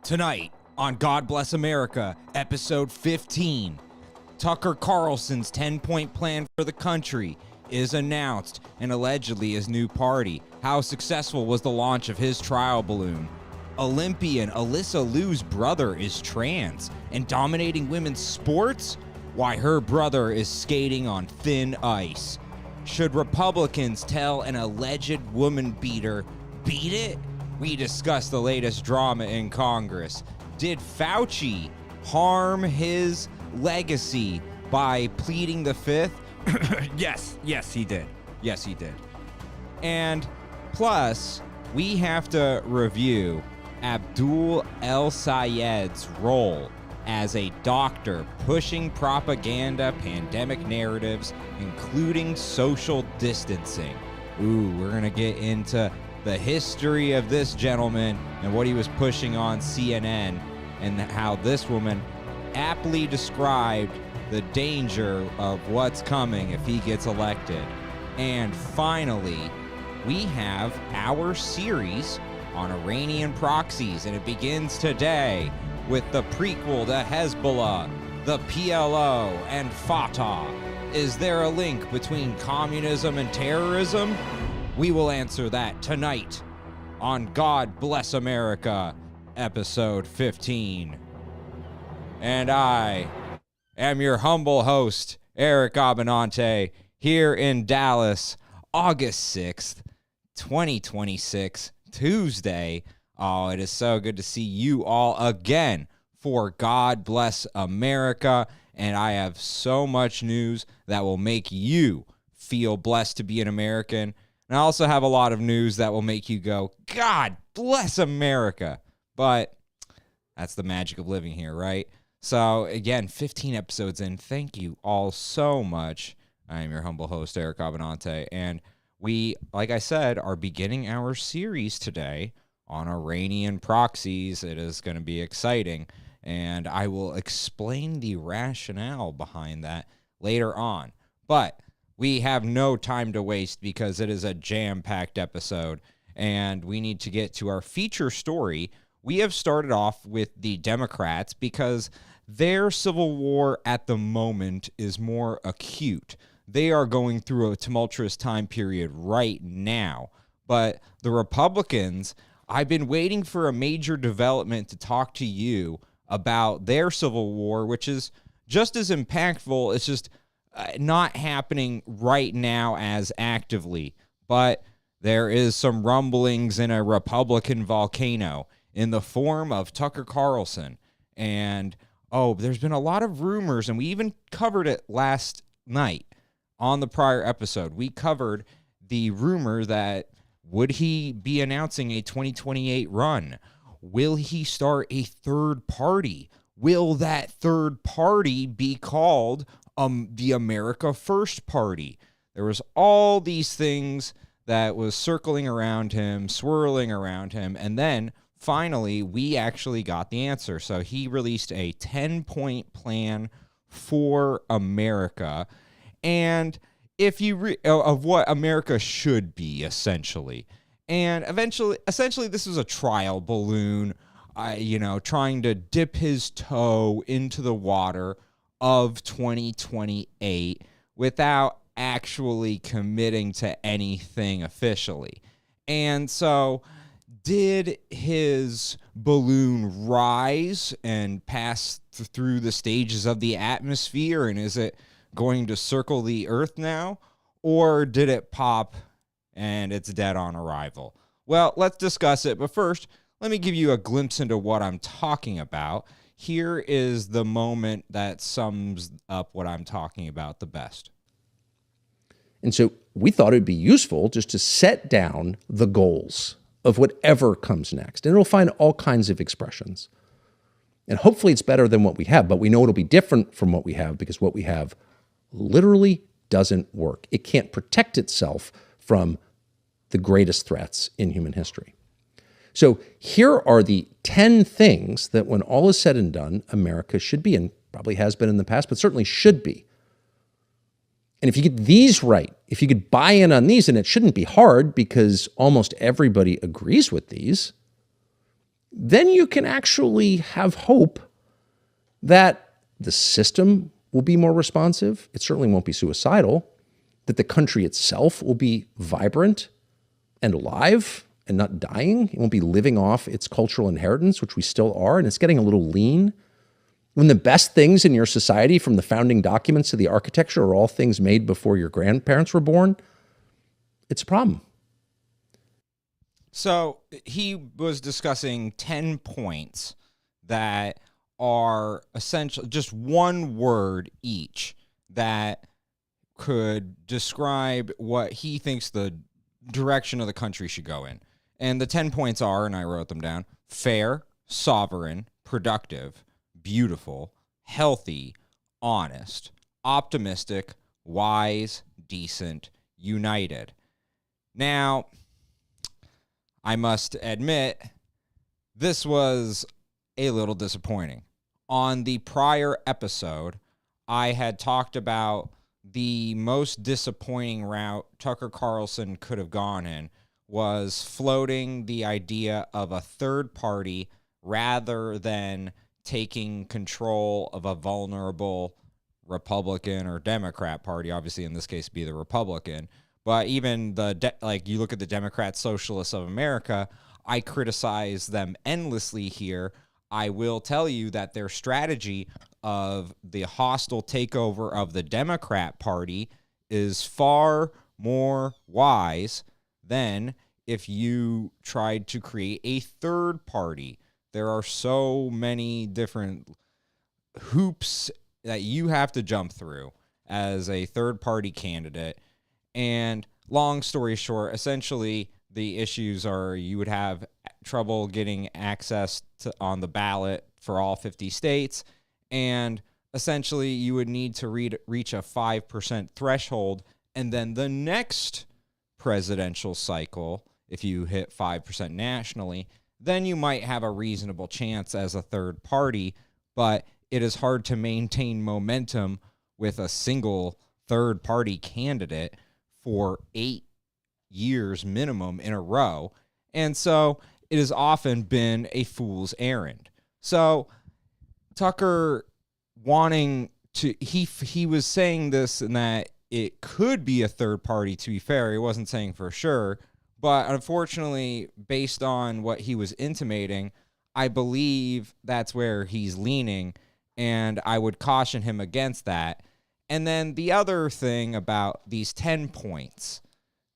Tonight on God Bless America, episode 15, Tucker Carlson's 10-point plan for the country is announced, and allegedly his new party. How successful was the launch of his trial balloon? Olympian Alyssa Liu's brother is trans and dominating women's sports? Why her brother is skating on thin ice. Should Republicans tell an alleged woman beater, beat it? We discuss the latest drama in Congress. Did Fauci harm his legacy by pleading the fifth? Yes, he did. Yes, he did. And plus, we have to review Abdul El-Sayed's role as a doctor pushing propaganda pandemic narratives, including social distancing. Ooh, we're going to get into the history of this gentleman and what he was pushing on CNN, and how this woman aptly described the danger of what's coming if he gets elected. And finally, we have our series on Iranian proxies, and it begins today with the prequel to Hezbollah, the PLO, and Fatah. Is there a link between communism and terrorism? We will answer that tonight on God Bless America, episode 15. And I am your humble host, Eric Abbenante, here in Dallas, August 6th, 2026, Tuesday. Oh, it is so good to see you all again for God Bless America. And I have so much news that will make you feel blessed to be an American. And I also have a lot of news that will make you go, God bless America. But that's the magic of living here, right? So again, 15 episodes in. Thank you all so much. I am your humble host, Eric Abbenante. And we, like I said, are beginning our series today on Iranian proxies. It is going to be exciting. And I will explain the rationale behind that later on. But we have no time to waste because it is a jam-packed episode, and we need to get to our feature story. We have started off with the Democrats because their civil war at the moment is more acute. They are going through a tumultuous time period right now. But the Republicans, I've been waiting for a major development to talk to you about their civil war, which is just as impactful. It's just not happening right now as actively, but there is some rumblings in a Republican volcano in the form of Tucker Carlson. And, there's been a lot of rumors, and we even covered it last night on the prior episode. We covered the rumor that would he be announcing a 2028 run? Will he start a third party? Will that third party be called the America First Party? There was all these things that was circling around him, swirling around him, and then finally we actually got the answer. So he released a 10-point plan for America, and if you of what America should be, essentially. And essentially this was a trial balloon, trying to dip his toe into the water of 2028 without actually committing to anything officially. And so did his balloon rise and pass through the stages of the atmosphere, and is it going to circle the earth now? Or did it pop and it's dead on arrival? Well, let's discuss it. But first, let me give you a glimpse into what I'm talking about. Here is the moment that sums up what I'm talking about the best. And so we thought it'd be useful just to set down the goals of whatever comes next. And it'll find all kinds of expressions. And hopefully it's better than what we have, but we know it'll be different from what we have because what we have literally doesn't work. It can't protect itself from the greatest threats in human history. So here are the 10 things that when all is said and done, America should be, and probably has been in the past, but certainly should be. And if you get these right, if you could buy in on these, and it shouldn't be hard because almost everybody agrees with these, then you can actually have hope that the system will be more responsive. It certainly won't be suicidal, that the country itself will be vibrant and alive and not dying. It won't be living off its cultural inheritance, which we still are, and it's getting a little lean. When the best things in your society, from the founding documents to the architecture, are all things made before your grandparents were born, it's a problem. So he was discussing 10 points that are essential, just one word each, that could describe what he thinks the direction of the country should go in. And the 10 points are, and I wrote them down: fair, sovereign, productive, beautiful, healthy, honest, optimistic, wise, decent, united. Now, I must admit, this was a little disappointing. On the prior episode, I had talked about the most disappointing route Tucker Carlson could have gone in was floating the idea of a third party rather than taking control of a vulnerable Republican or Democrat party. Obviously, in this case, be the Republican. But even you look at the Democrat Socialists of America, I criticize them endlessly here. I will tell you that their strategy of the hostile takeover of the Democrat Party is far more wise than if you tried to create a third party. There are so many different hoops that you have to jump through as a third party candidate. And long story short, essentially the issues are you would have trouble getting access to on the ballot for all 50 states. And essentially you would need to reach a 5% threshold. And then the next presidential cycle, if you hit 5% nationally, then you might have a reasonable chance as a third party. But it is hard to maintain momentum with a single third party candidate for 8 years minimum in a row. And so it has often been a fool's errand. So Tucker wanting to, he was saying this and that it could be a third party, to be fair. He wasn't saying for sure. But unfortunately, based on what he was intimating, I believe that's where he's leaning. And I would caution him against that. And then the other thing about these 10 points,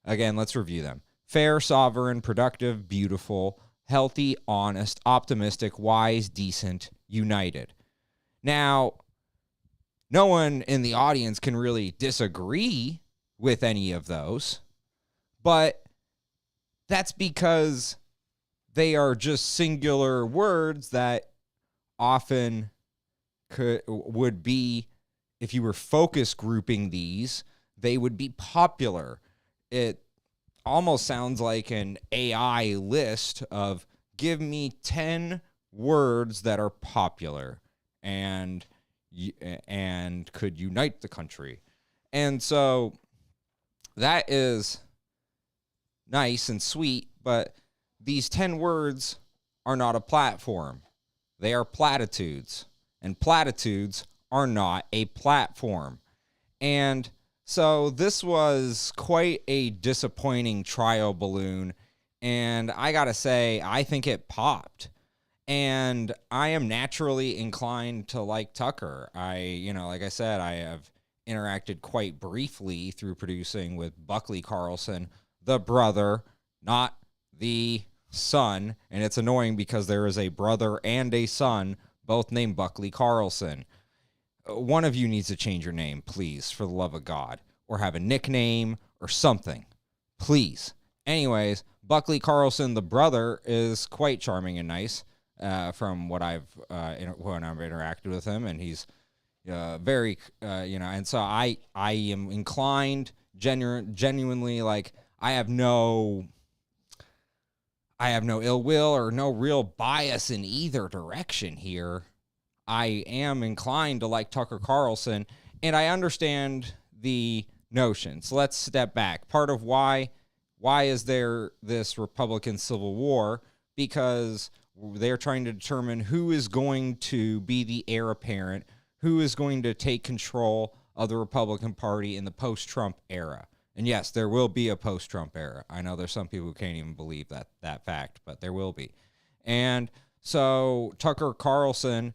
again, let's review them. Fair, sovereign, productive, beautiful, healthy, honest, optimistic, wise, decent, united. Now, no one in the audience can really disagree with any of those, but that's because they are just singular words that often would be, if you were focus grouping these, they would be popular. It almost sounds like an AI list of give me 10 words that are popular and could unite the country. And so that is nice and sweet, but these 10 words are not a platform. They are platitudes, and platitudes are not a platform. And so this was quite a disappointing trial balloon, and I gotta say, I think it popped. And I am naturally inclined to like Tucker. Like I said, I have interacted quite briefly through producing with Buckley Carlson, the brother, not the son. And it's annoying because there is a brother and a son, both named Buckley Carlson. One of you needs to change your name, please, for the love of God, or have a nickname or something, please. Anyways, Buckley Carlson, the brother, is quite charming and nice. From what when I've interacted with him, and he's very, and so I am inclined genuinely, like, I have no ill will or no real bias in either direction here. I am inclined to like Tucker Carlson, and I understand the notion. So let's step back. Part of why is there this Republican Civil War? Because they're trying to determine who is going to be the heir apparent, who is going to take control of the Republican Party in the post-Trump era. And yes, there will be a post-Trump era. I know there's some people who can't even believe that fact, but there will be. And so Tucker Carlson,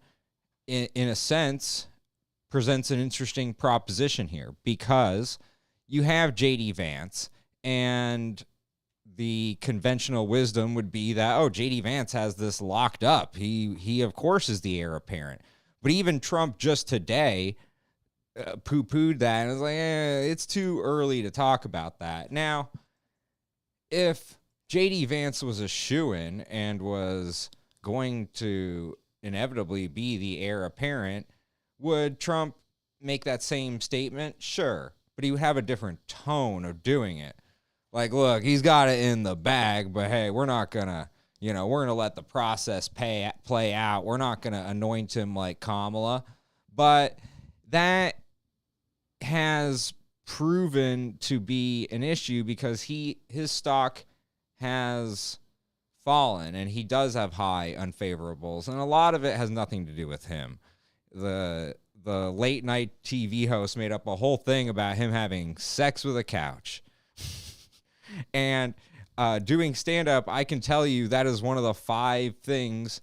in a sense, presents an interesting proposition here, because you have J.D. Vance, and the conventional wisdom would be that, oh, J.D. Vance has this locked up. He of course is the heir apparent. But even Trump just today poo-pooed that and was like, it's too early to talk about that. Now, if J.D. Vance was a shoo-in and was going to inevitably be the heir apparent, would Trump make that same statement? Sure, but he would have a different tone of doing it. Like, look, he's got it in the bag, but hey, we're not going to, we're going to let the process play out. We're not going to anoint him like Kamala. But that has proven to be an issue because his stock has fallen, and he does have high unfavorables, and a lot of it has nothing to do with him. The late night TV host made up a whole thing about him having sex with a couch. And doing stand-up, I can tell you that is one of the 5 things,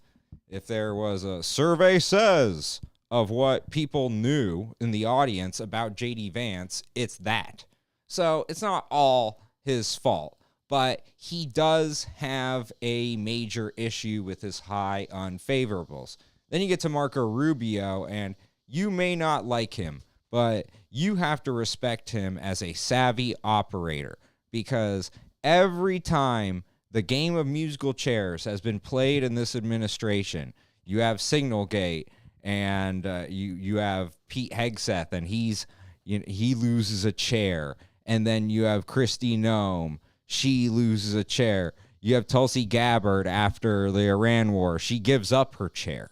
if there was a survey says of what people knew in the audience about J.D. Vance, it's that. So it's not all his fault, but he does have a major issue with his high unfavorables. Then you get to Marco Rubio, and you may not like him, but you have to respect him as a savvy operator, because every time the game of musical chairs has been played in this administration, you have Signalgate, and you have Pete Hegseth, and he loses a chair, and then you have Kristi Noem, she loses a chair. You have Tulsi Gabbard after the Iran war, she gives up her chair,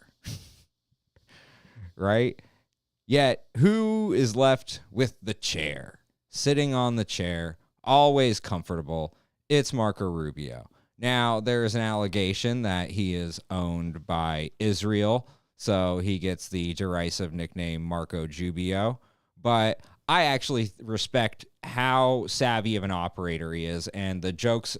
right? Yet who is left with the chair, sitting on the chair, always comfortable? It's Marco Rubio. Now, there is an allegation that he is owned by Israel, so he gets the derisive nickname Marco Jubio. But I actually respect how savvy of an operator he is, and the jokes,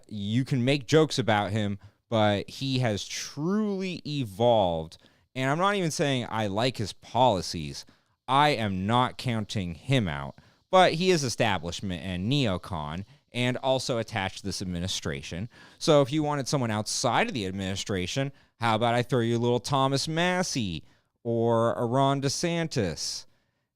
you can make jokes about him, but he has truly evolved. And I'm not even saying I like his policies. I am not counting him out. But he is establishment and neocon, and also attached to this administration. So if you wanted someone outside of the administration, how about I throw you a little Thomas Massie or a Ron DeSantis?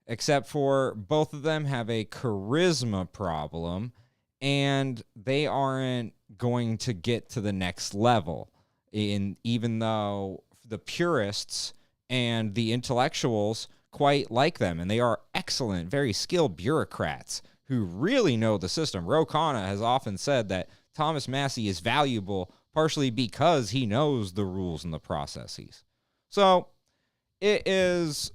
Except for both of them have a charisma problem, and they aren't going to get to the next level. Even though the purists and the intellectuals quite like them, and they are excellent, very skilled bureaucrats who really know the system. Ro Khanna has often said that Thomas Massie is valuable partially because he knows the rules and the processes. So it is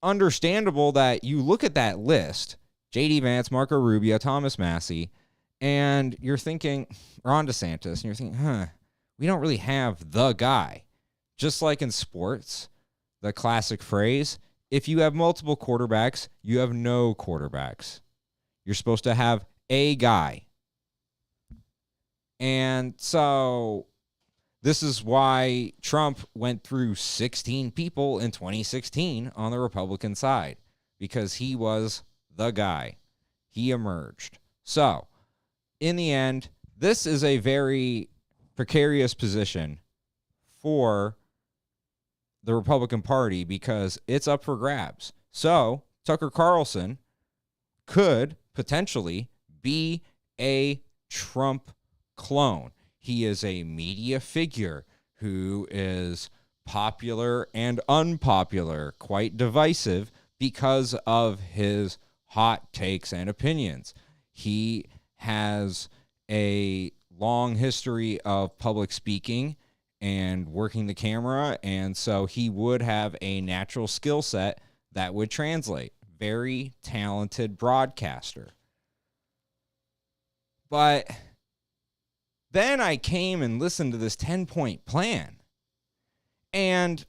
understandable that you look at that list, J.D. Vance, Marco Rubio, Thomas Massie, and you're thinking Ron DeSantis, and you're thinking, we don't really have the guy. Just like in sports, the classic phrase, if you have multiple quarterbacks, you have no quarterbacks. You're supposed to have a guy. And so this is why Trump went through 16 people in 2016 on the Republican side, because he was the guy. He emerged. So in the end, this is a very precarious position for the Republican Party because it's up for grabs. So Tucker Carlson could potentially be a Trump clone. He is a media figure who is popular and unpopular, quite divisive because of his hot takes and opinions. He has a long history of public speaking and working the camera, and so he would have a natural skill set that would translate. Very talented broadcaster. But then I came and listened to this 10-point plan. And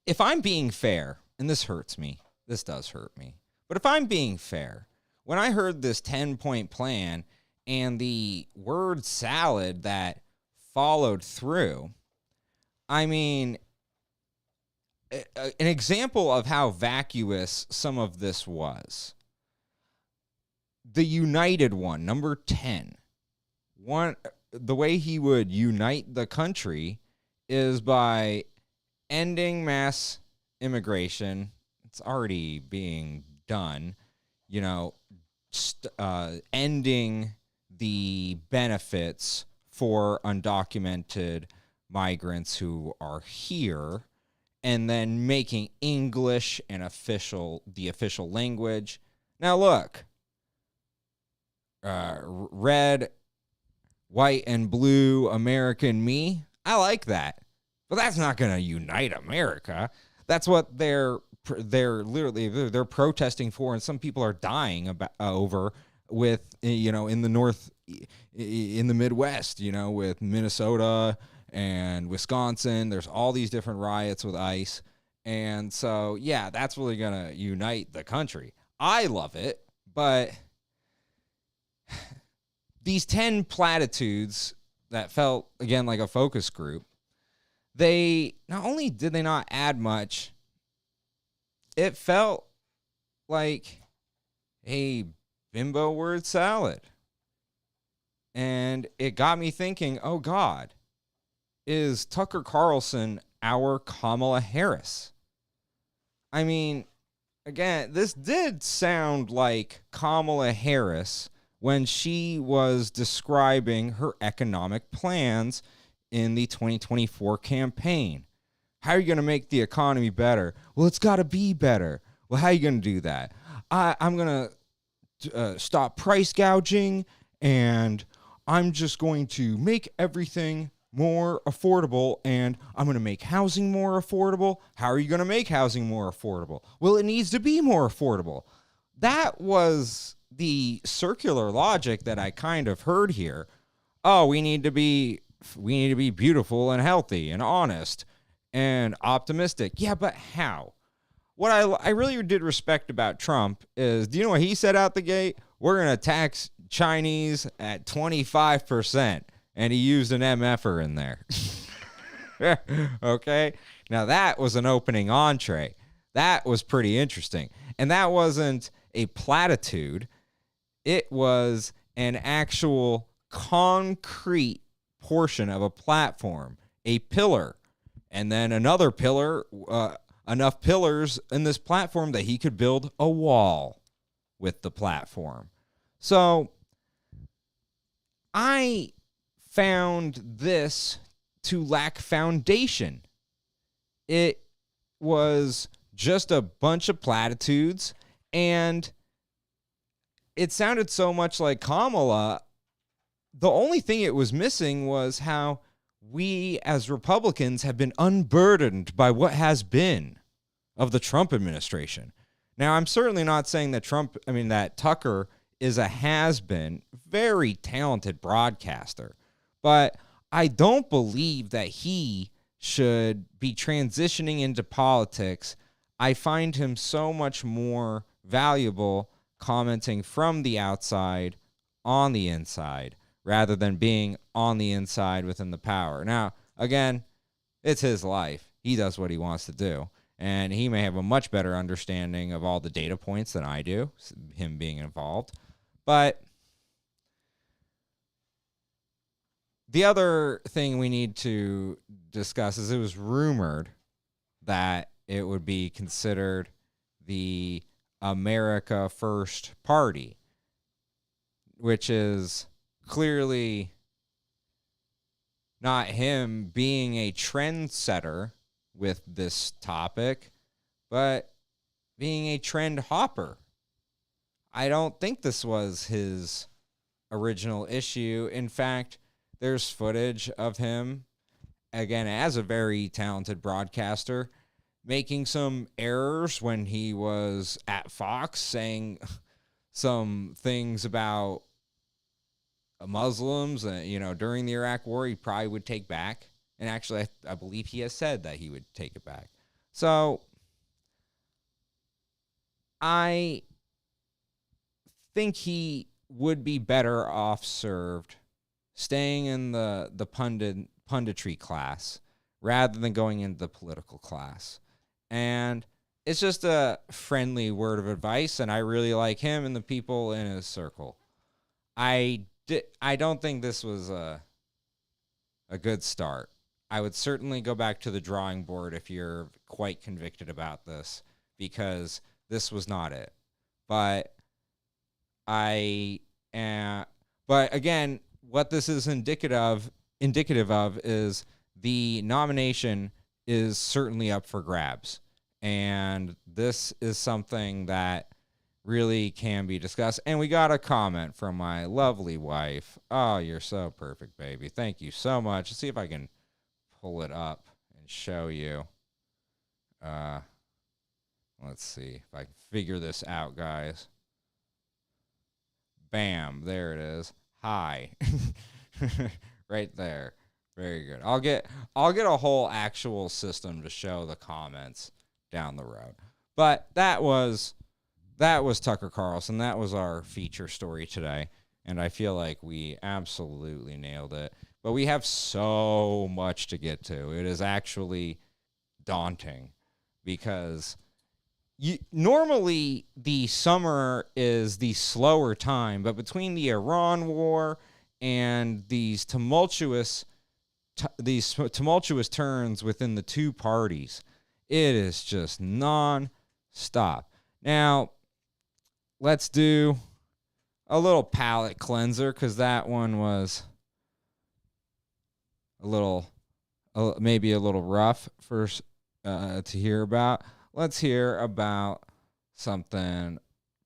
if I'm being fair, and this hurts me, this does hurt me, but if I'm being fair, when I heard this 10-point plan and the word salad that followed through, I mean, an example of how vacuous some of this was. The united one, number 10. The way he would unite the country is by ending mass immigration. It's already being done. Ending the benefits for undocumented migrants who are here, and then making English the official language. Now look, red, white, and blue American me, I like that. But that's not going to unite America. That's what they're protesting for, and some people are dying over with, in the North, in the Midwest, with Minnesota and Wisconsin. There's all these different riots with ICE. And so, yeah, that's really going to unite the country. I love it, but these 10 platitudes that felt, again, like a focus group, they not only did they not add much, it felt like a bimbo word salad. And it got me thinking, oh God, is Tucker Carlson our Kamala Harris? I mean, again, this did sound like Kamala Harris when she was describing her economic plans in the 2024 campaign. How are you going to make the economy better? Well, it's got to be better. Well, how are you going to do that? I'm going to stop price gouging, and I'm just going to make everything more affordable, and I'm going to make housing more affordable. How are you going to make housing more affordable? Well, it needs to be more affordable. That was the circular logic that I kind of heard here. Oh, we need to be beautiful and healthy and honest and optimistic. Yeah, but how? What I really did respect about Trump is, do you know what he said out the gate? We're going to tax Chinese at 25%. And he used an MFer in there. Okay? Now that was an opening entree. That was pretty interesting. And that wasn't a platitude. It was an actual concrete portion of a platform, a pillar, and then another pillar, enough pillars in this platform that he could build a wall with the platform. So I found this to lack foundation. It was just a bunch of platitudes, and it sounded so much like Kamala. The only thing it was missing was how we as Republicans have been unburdened by what has been of the Trump administration. Now, I'm certainly not saying that Tucker is a has-been, very talented broadcaster, but I don't believe that he should be transitioning into politics. I find him so much more valuable commenting from the outside on the inside, rather than being on the inside within the power. Now, again, it's his life. He does what he wants to do. And he may have a much better understanding of all the data points than I do, him being involved. But the other thing we need to discuss is it was rumored that it would be considered the America First Party, which is clearly not him being a trendsetter with this topic, but being a trend hopper. I don't think this was his original issue. In fact, there's footage of him, again, as a very talented broadcaster, making some errors when he was at Fox, saying some things about Muslims, during the Iraq War, he probably would take back. And actually, I believe he has said that he would take it back. So I think he would be better off served staying in the punditry class rather than going into the political class. And it's just a friendly word of advice, and I really like him and the people in his circle. I don't think this was a good start. I would certainly go back to the drawing board if you're quite convicted about this, because this was not it. But again, what this is indicative of is the nomination is certainly up for grabs. And this is something that really can be discussed. And we got a comment from my lovely wife. Oh, you're so perfect, baby. Thank you so much. Let's see if I can pull it up and show you. Let's see if I can figure this out, guys. Bam, there it is. Hi. Right there. Very good. I'll get a whole actual system to show the comments down the road. But that was Tucker Carlson. That was our feature story today, and I feel like we absolutely nailed it. But we have so much to get to. It is actually daunting because normally the summer is the slower time, but between the Iran war and these tumultuous turns within the two parties, it is just non-stop. Now, let's do a little palate cleanser, because that one was maybe a little rough to hear about. Let's hear about something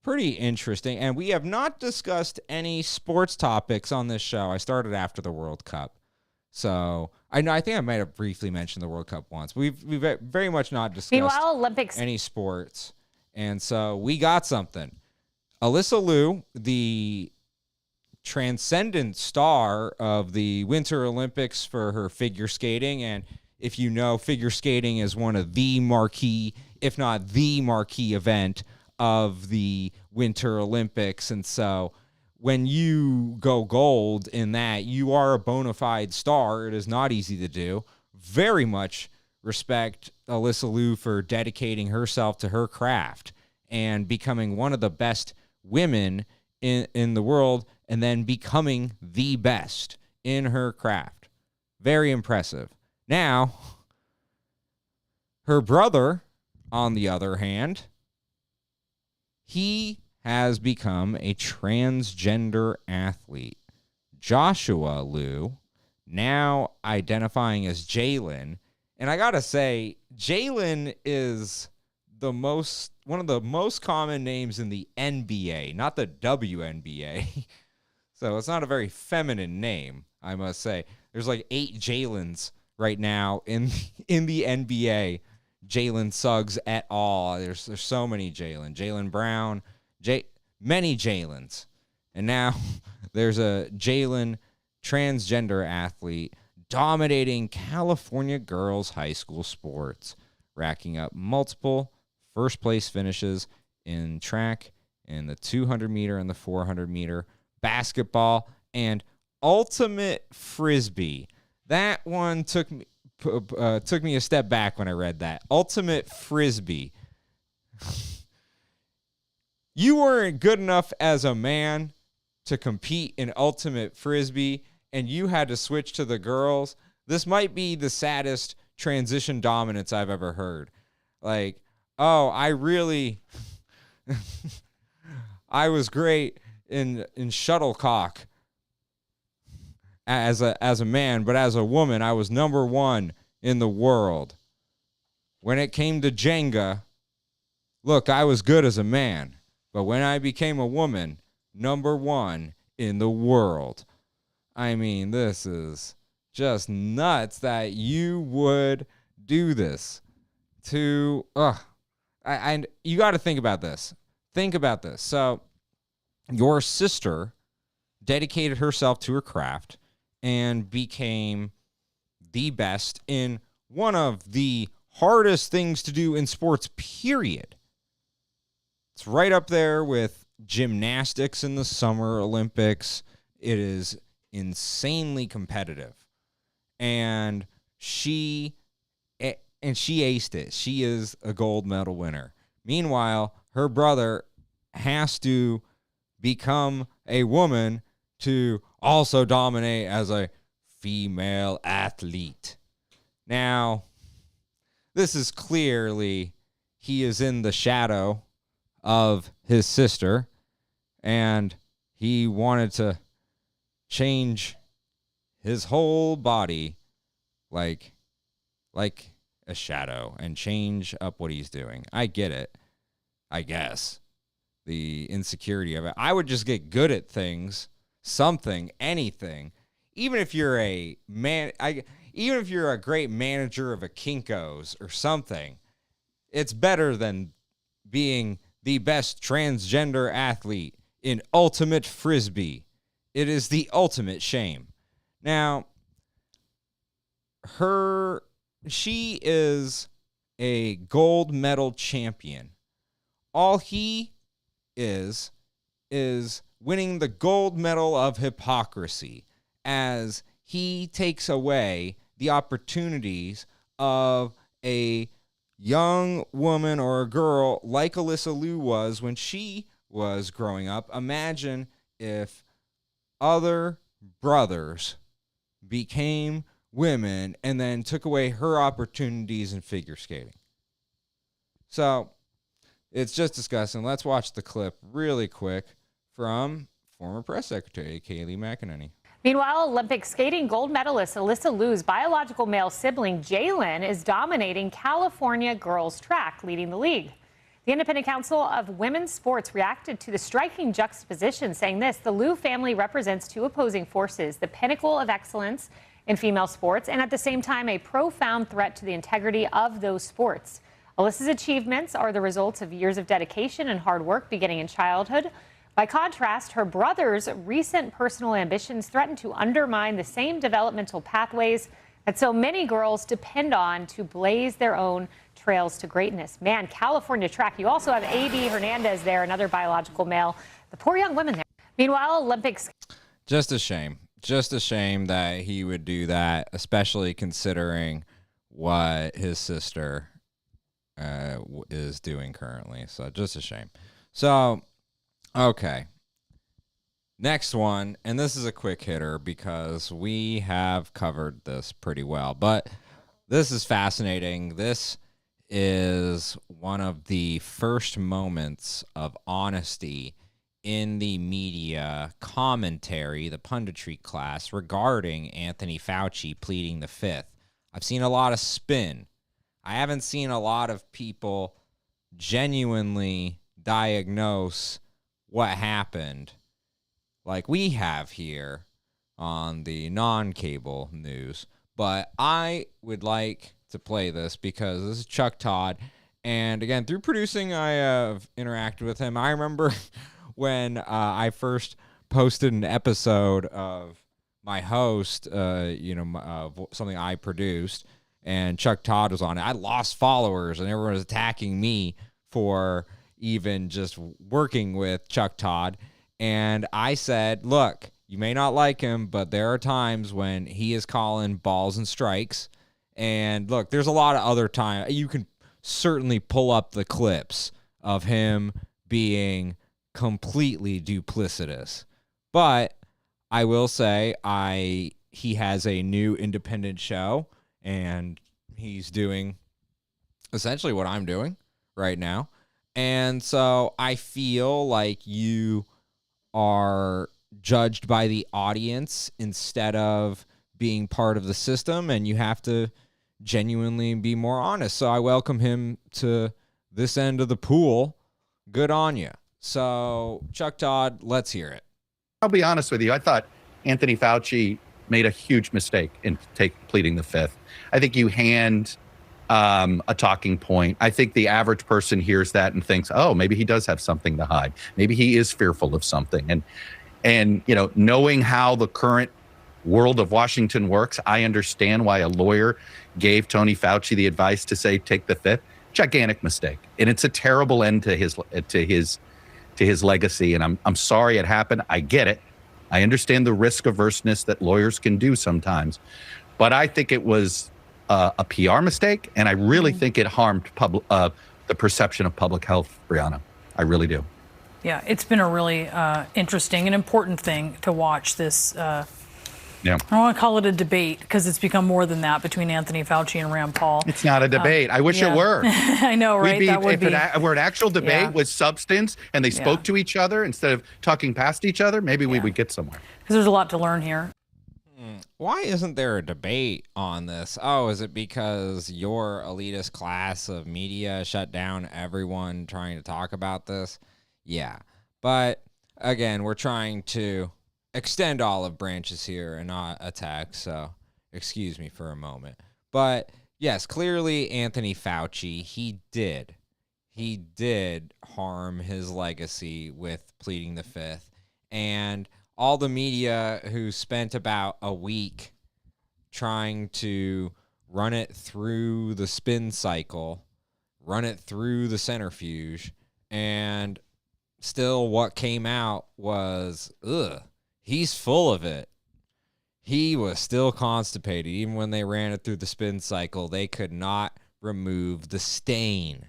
pretty interesting. And we have not discussed any sports topics on this show. I started after the World Cup. So I think I might have briefly mentioned the World Cup once. We've very much not discussed any sports. And so we got something. Alyssa Liu, the transcendent star of the Winter Olympics for her figure skating. And if you know, figure skating is one of the marquee, if not the marquee event of the Winter Olympics. And so when you go gold in that, you are a bona fide star. It is not easy to do. Very much respect Alyssa Liu for dedicating herself to her craft and becoming one of the best women in the world, and then becoming the best in her craft. Very impressive. Now, her brother, on the other hand, he has become a transgender athlete. Joshua Liu, now identifying as Jalen. And I gotta say, Jalen is one of the most common names in the NBA, not the WNBA. So it's not a very feminine name, I must say. There's like 8 Jalens right now in the NBA. Jalen Suggs et al. There's so many Jalen. Jalen Brown, many Jalens. And now there's a Jalen transgender athlete dominating California girls high school sports, racking up multiple first-place finishes in track, in the 200-meter and the 400-meter, basketball, and ultimate frisbee. That one took me a step back when I read that. Ultimate frisbee. You weren't good enough as a man to compete in ultimate frisbee, and you had to switch to the girls. This might be the saddest transition dominance I've ever heard. Like, oh, I was great in shuttlecock as a man, but as a woman, I was number 1 in the world. When it came to Jenga, look, I was good as a man, but when I became a woman, number 1 in the world. I mean, this is just nuts that you would do this to, and you got to think about this. Think about this. So your sister dedicated herself to her craft and became the best in one of the hardest things to do in sports, period. It's right up there with gymnastics in the Summer Olympics. It is insanely competitive. And she aced it. She is a gold medal winner. Meanwhile, her brother has to become a woman to also dominate as a female athlete. Now, this is clearly he is in the shadow of his sister, and he wanted to change his whole body like a shadow and change up what he's doing. I get it, I guess. The insecurity of it. I would just get good at things, something, anything. Even if you're a great manager of a Kinko's or something, it's better than being the best transgender athlete in ultimate frisbee. It is the ultimate shame. Now, she is a gold medal champion. All he is winning the gold medal of hypocrisy, as he takes away the opportunities of a young woman or a girl like Alyssa Liu was when she was growing up. Imagine if other brothers became women and then took away her opportunities in figure skating. So it's just disgusting. Let's watch the clip really quick from former press secretary Kayleigh McEnany. Meanwhile, Olympic skating gold medalist Alyssa Liu's biological male sibling, Jalen, is dominating California girls track, leading the league. The Independent Council of Women's Sports reacted to the striking juxtaposition, saying this: the Liu family represents two opposing forces, the pinnacle of excellence in female sports, and at the same time, a profound threat to the integrity of those sports. Alyssa's achievements are the results of years of dedication and hard work beginning in childhood. By contrast, her brother's recent personal ambitions threaten to undermine the same developmental pathways that so many girls depend on to blaze their own trails to greatness. Man, California track. You also have A.B. Hernandez there, another biological male. The poor young women there. Meanwhile, Olympics. Just a shame. Just a shame that he would do that, especially considering what his sister is doing currently. So just a shame. So, okay. Next one, and this is a quick hitter because we have covered this pretty well, but this is fascinating. This is one of the first moments of honesty in the media commentary, the punditry class, regarding Anthony Fauci pleading the fifth. I've seen a lot of spin. I haven't seen a lot of people genuinely diagnose what happened like we have here on the non-cable news. But I would like to play this because this is Chuck Todd. And again, through producing, I have interacted with him. I remember when I first posted an episode of my host, something I produced, and Chuck Todd was on it. I lost followers, and everyone was attacking me for even just working with Chuck Todd. And I said, look, you may not like him, but there are times when he is calling balls and strikes. And look, there's a lot of other times. You can certainly pull up the clips of him being completely duplicitous. But I will say he has a new independent show, and he's doing essentially what I'm doing right now. And so I feel like you are judged by the audience instead of being part of the system, and you have to genuinely be more honest. So I welcome him to this end of the pool. Good on you. So Chuck Todd, let's hear it. I'll be honest with you. I thought Anthony Fauci made a huge mistake in pleading the fifth. I think you hand a talking point. I think the average person hears that and thinks, oh, maybe he does have something to hide. Maybe he is fearful of something. And And, you know, knowing how the current world of Washington works, I understand why a lawyer gave Tony Fauci the advice to say, take the fifth. Gigantic mistake. And it's a terrible end to his legacy. And I'm sorry it happened. I get it. I understand the risk averseness that lawyers can do sometimes. But I think it was a PR mistake. And I really think it harmed the perception of public health, Brianna. I really do. Yeah, it's been a really interesting and important thing to watch this. Yeah. I don't want to call it a debate because it's become more than that between Anthony Fauci and Rand Paul. It's not a debate. I wish it were. I know, right? If it were an actual debate with substance and they spoke to each other instead of talking past each other, maybe we would get somewhere. Because there's a lot to learn here. Why isn't there a debate on this? Oh, is it because your elitist class of media shut down everyone trying to talk about this? Yeah. But again, we're trying to extend olive branches here and not attack, so excuse me for a moment. But yes, clearly Anthony Fauci, he did harm his legacy with pleading the fifth. And all the media who spent about a week trying to run it through the spin cycle, run it through the centrifuge, and still what came out was, he's full of it. He was still constipated. Even when they ran it through the spin cycle, they could not remove the stain.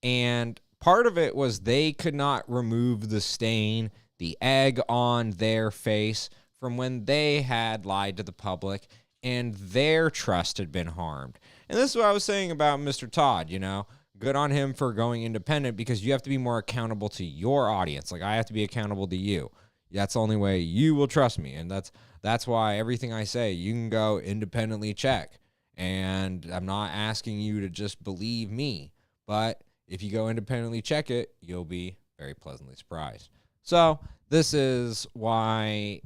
And part of it was they could not remove the stain, the egg on their face from when they had lied to the public and their trust had been harmed. And this is what I was saying about Mr. Todd, you know. Good on him for going independent because you have to be more accountable to your audience. Like, I have to be accountable to you. That's the only way you will trust me. And that's why everything I say, you can go independently check. And I'm not asking you to just believe me. But if you go independently check it, you'll be very pleasantly surprised. So this is why,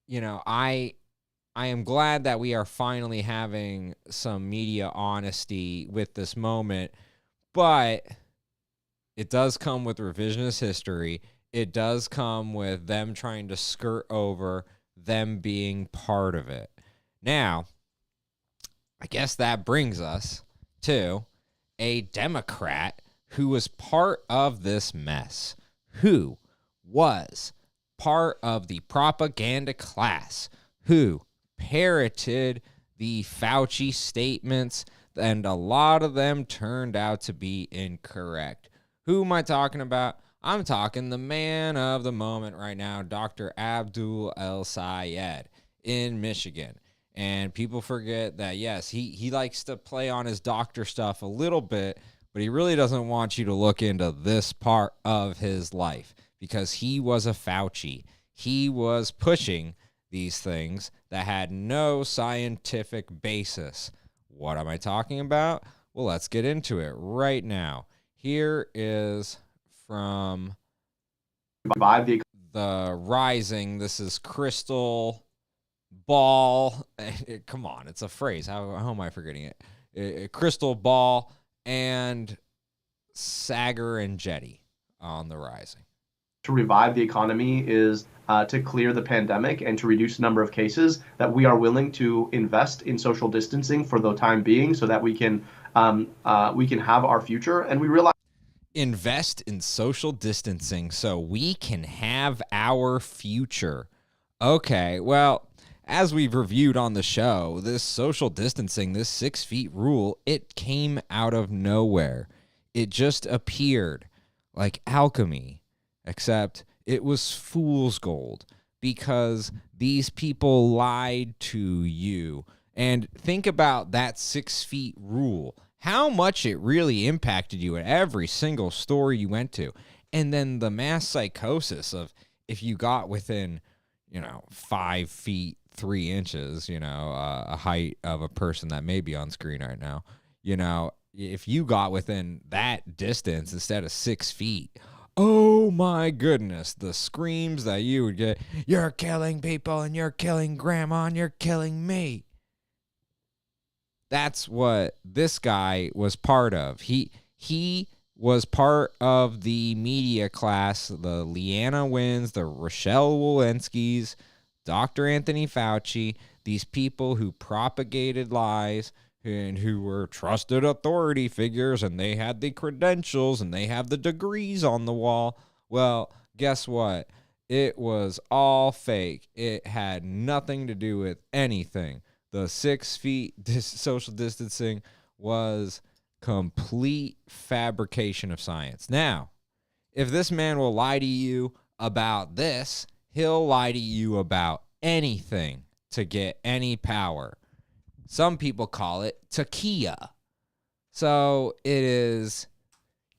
you know, I am glad that we are finally having some media honesty with this moment. But it does come with revisionist history. It does come with them trying to skirt over them being part of it. Now, I guess that brings us to a Democrat who was part of this mess, who was part of the propaganda class, who parroted the Fauci statements, and a lot of them turned out to be incorrect. Who am I talking about? I'm talking the man of the moment right now, Dr. Abdul El-Sayed in Michigan. And people forget that, yes, he likes to play on his doctor stuff a little bit, but he really doesn't want you to look into this part of his life because he was a Fauci. He was pushing these things that had no scientific basis. What am I talking about? Well, let's get into it right now. Here is from the Rising. This is Crystal Ball. Come on, it's a phrase. How am I forgetting it? Crystal Ball and Sagar and Jetty on the Rising. To revive the economy is to clear the pandemic and to reduce the number of cases, that we are willing to invest in social distancing for the time being so that we can have our future. And we realize invest in social distancing so we can have our future. Okay, well, as we've reviewed on the show, this social distancing, this 6 feet rule, it came out of nowhere. It just appeared like alchemy, except it was fool's gold because these people lied to you. And think about that 6 feet rule, how much it really impacted you at every single store you went to. And then the mass psychosis of if you got within, 5 feet, 3 inches, a height of a person that may be on screen right now, if you got within that distance instead of 6 feet, oh my goodness, the screams that you would get, you're killing people and you're killing grandma and you're killing me. That's what this guy was part of. He was part of the media class, the Leanna Wins, the Rochelle Walensky's, Dr. Anthony Fauci, these people who propagated lies and who were trusted authority figures, and they had the credentials and they have the degrees on the wall. Well, guess what? It was all fake. It had nothing to do with anything. The 6 feet social distancing was complete fabrication of science. Now, if this man will lie to you about this, he'll lie to you about anything to get any power. Some people call it takia. So it is,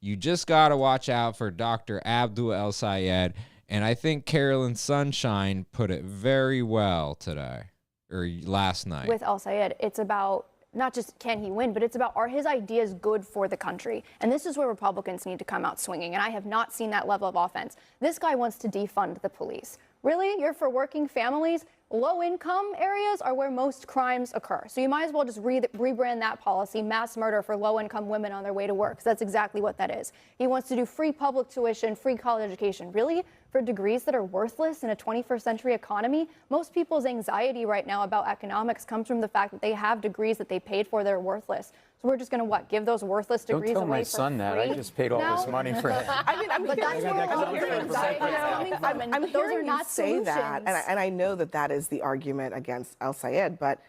you just got to watch out for Dr. Abdul El Sayed. And I think Carolyn Sunshine put it very well today, or last night. With El Sayed, it's about not just can he win, but it's about, are his ideas good for the country? And this is where Republicans need to come out swinging. And I have not seen that level of offense. This guy wants to defund the police. Really? You're for working families? Low-income areas are where most crimes occur. So you might as well just rebrand that policy, mass murder for low-income women on their way to work, because that's exactly what that is. He wants to do free public tuition, free college education. Really? For degrees that are worthless in a 21st century economy? Most people's anxiety right now about economics comes from the fact that they have degrees that they paid for that are worthless. So we're just going to, what, give those worthless degrees away for free? Don't tell my son that. I just paid all this money for him. But that's where our anxiety is coming from. And those are not say that, solutions. and I know that that is the argument against El Sayed, but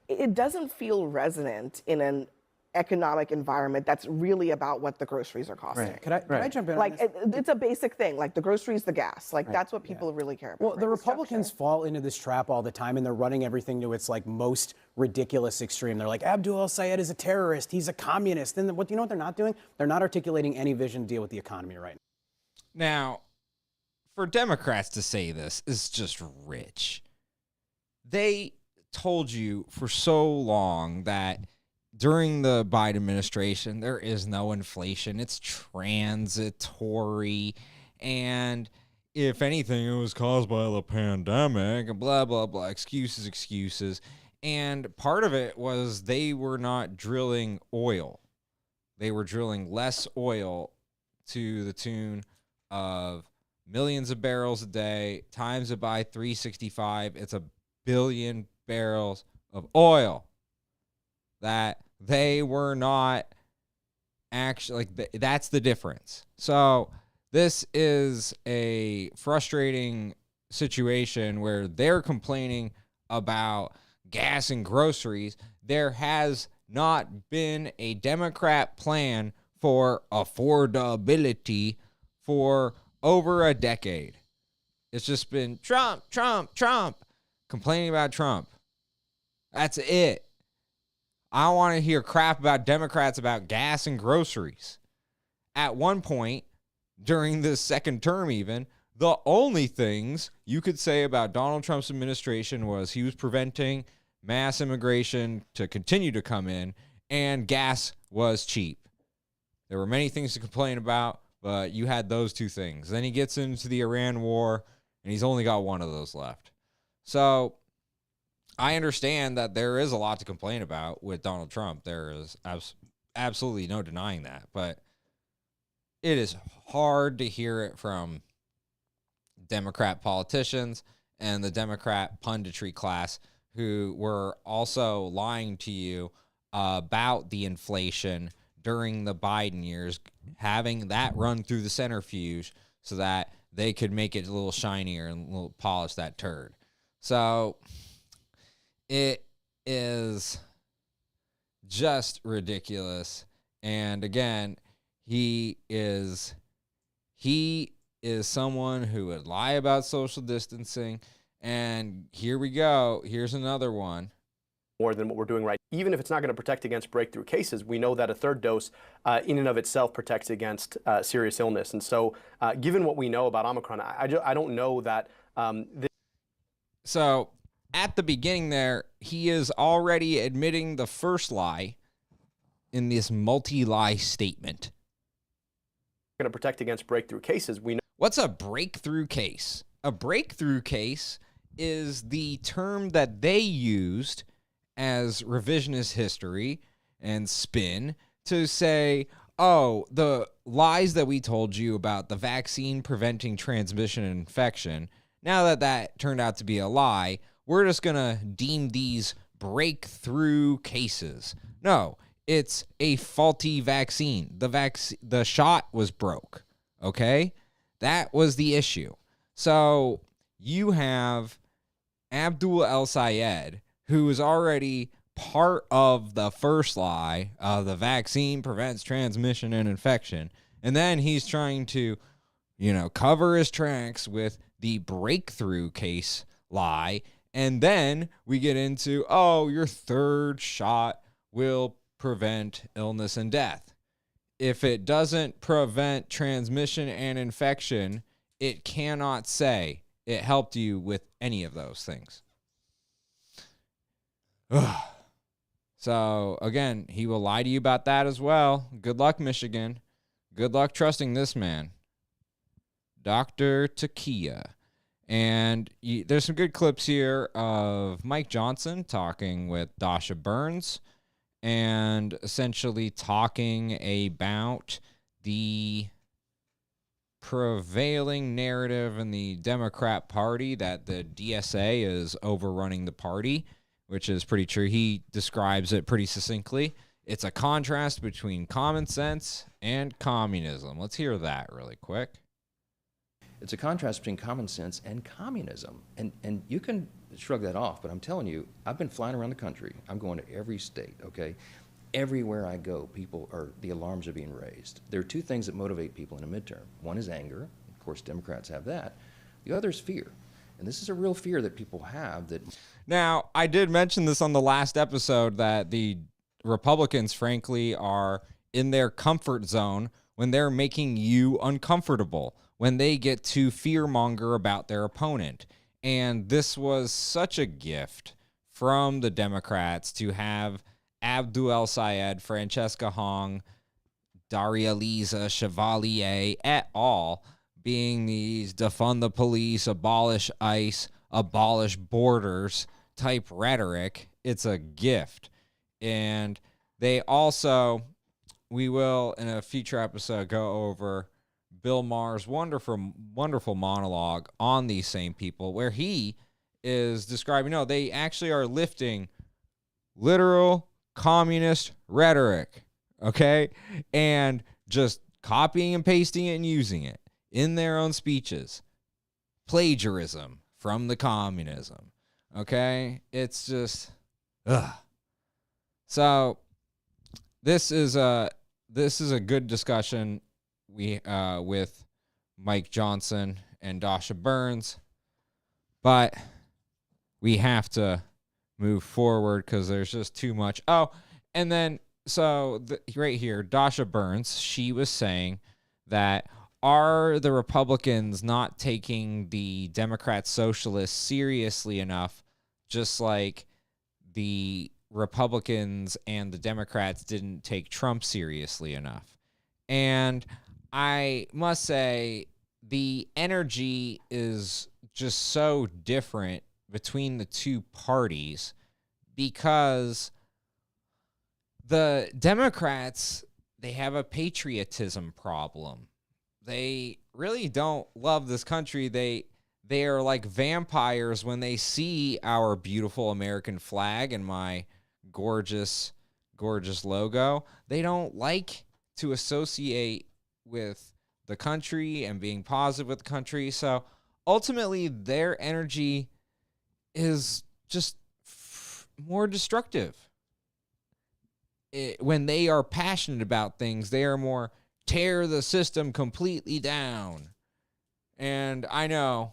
it doesn't feel resonant in an economic environment that's really about what the groceries are costing. Right. Could I jump in? Like, it's a basic thing, like the groceries, the gas, like that's what people really care about. Well, the Republicans fall into this trap all the time, and they're running everything to its like most ridiculous extreme. They're like, Abdul El Sayed is a terrorist, he's a communist. Then what, you know what they're not doing? They're not articulating any vision to deal with the economy right now. Now, for Democrats to say this is just rich. They told you for so long that during the Biden administration, there is no inflation. It's transitory. And if anything, it was caused by the pandemic and blah, blah, blah. Excuses. And part of it was they were not drilling oil. They were drilling less oil to the tune of millions of barrels a day, times it by 365. It's a billion barrels of oil that they were not actually, like, that's the difference. So this is a frustrating situation where they're complaining about gas and groceries. There has not been a Democrat plan for affordability for over a decade. It's just been Trump, complaining about Trump. That's it. I want to hear crap about Democrats about gas and groceries. At one point, during the second term even, the only things you could say about Donald Trump's administration was he was preventing mass immigration to continue to come in, and gas was cheap. There were many things to complain about, but you had those two things. Then he gets into the Iran war, and he's only got one of those left. So I understand that there is a lot to complain about with Donald Trump. There is absolutely no denying that. But it is hard to hear it from Democrat politicians and the Democrat punditry class who were also lying to you about the inflation during the Biden years, having that run through the centrifuge so that they could make it a little shinier and a little polish that turd. So it is just ridiculous. And again, he is someone who would lie about social distancing. And here we go. Here's another one. More than what we're doing right. Even if it's not going to protect against breakthrough cases, we know that a third dose in and of itself protects against serious illness. And so given what we know about Omicron, I don't know that. So at the beginning there, he is already admitting the first lie in this multi-lie statement. Going to protect against breakthrough cases. We know. What's a breakthrough case? A breakthrough case is the term that they used as revisionist history and spin to say, oh, the lies that we told you about the vaccine preventing transmission and infection, now that that turned out to be a lie, we're just going to deem these breakthrough cases. No, it's a faulty vaccine. The shot was broke, okay? That was the issue. So you have Abdul El-Sayed, who is already part of the first lie of the vaccine prevents transmission and infection. And then he's trying to, cover his tracks with the breakthrough case lie. And then we get into, oh, your third shot will prevent illness and death. If it doesn't prevent transmission and infection, it cannot say it helped you with any of those things. Ugh. So, again, he will lie to you about that as well. Good luck, Michigan. Good luck trusting this man, Dr. Takia. And there's some good clips here of Mike Johnson talking with Dasha Burns and essentially talking about the prevailing narrative in the Democrat Party that the DSA is overrunning the party, which is pretty true. He describes it pretty succinctly. It's a contrast between common sense and communism. Let's hear that really quick. It's a contrast between common sense and communism. And you can shrug that off, but I'm telling you, I've been flying around the country. I'm going to every state, okay? Everywhere I go, the alarms are being raised. There are two things that motivate people in a midterm. One is anger. Of course, Democrats have that. The other is fear. And this is a real fear that people have that... Now, I did mention this on the last episode that the Republicans, frankly, are in their comfort zone when they're making you uncomfortable, when they get to fearmonger about their opponent. And this was such a gift from the Democrats to have Abdul El-Sayed, Francesca Hong, Daria Liza, Chevalier, et al., being these defund the police, abolish ICE, abolish borders type rhetoric. It's a gift. And they also, we will in a future episode go over Bill Maher's wonderful monologue on these same people, where he is describing, no, they actually are lifting literal communist rhetoric, okay, and just copying and pasting it and using it in their own speeches. Plagiarism from the communism, okay? It's just, ugh. So this is a good discussion with Mike Johnson and Dasha Burns, but we have to move forward because there's just too much. Oh, and then right here, Dasha Burns, she was saying that are the Republicans not taking the Democrat socialists seriously enough, just like the Republicans and the Democrats didn't take Trump seriously enough? And I must say the energy is just so different between the two parties, because the Democrats, they have a patriotism problem. They really don't love this country. They are like vampires when they see our beautiful American flag and my gorgeous logo. They don't like to associate with the country and being positive with the country. So ultimately, their energy is just more destructive. When they are passionate about things, they are more tear the system completely down. And I know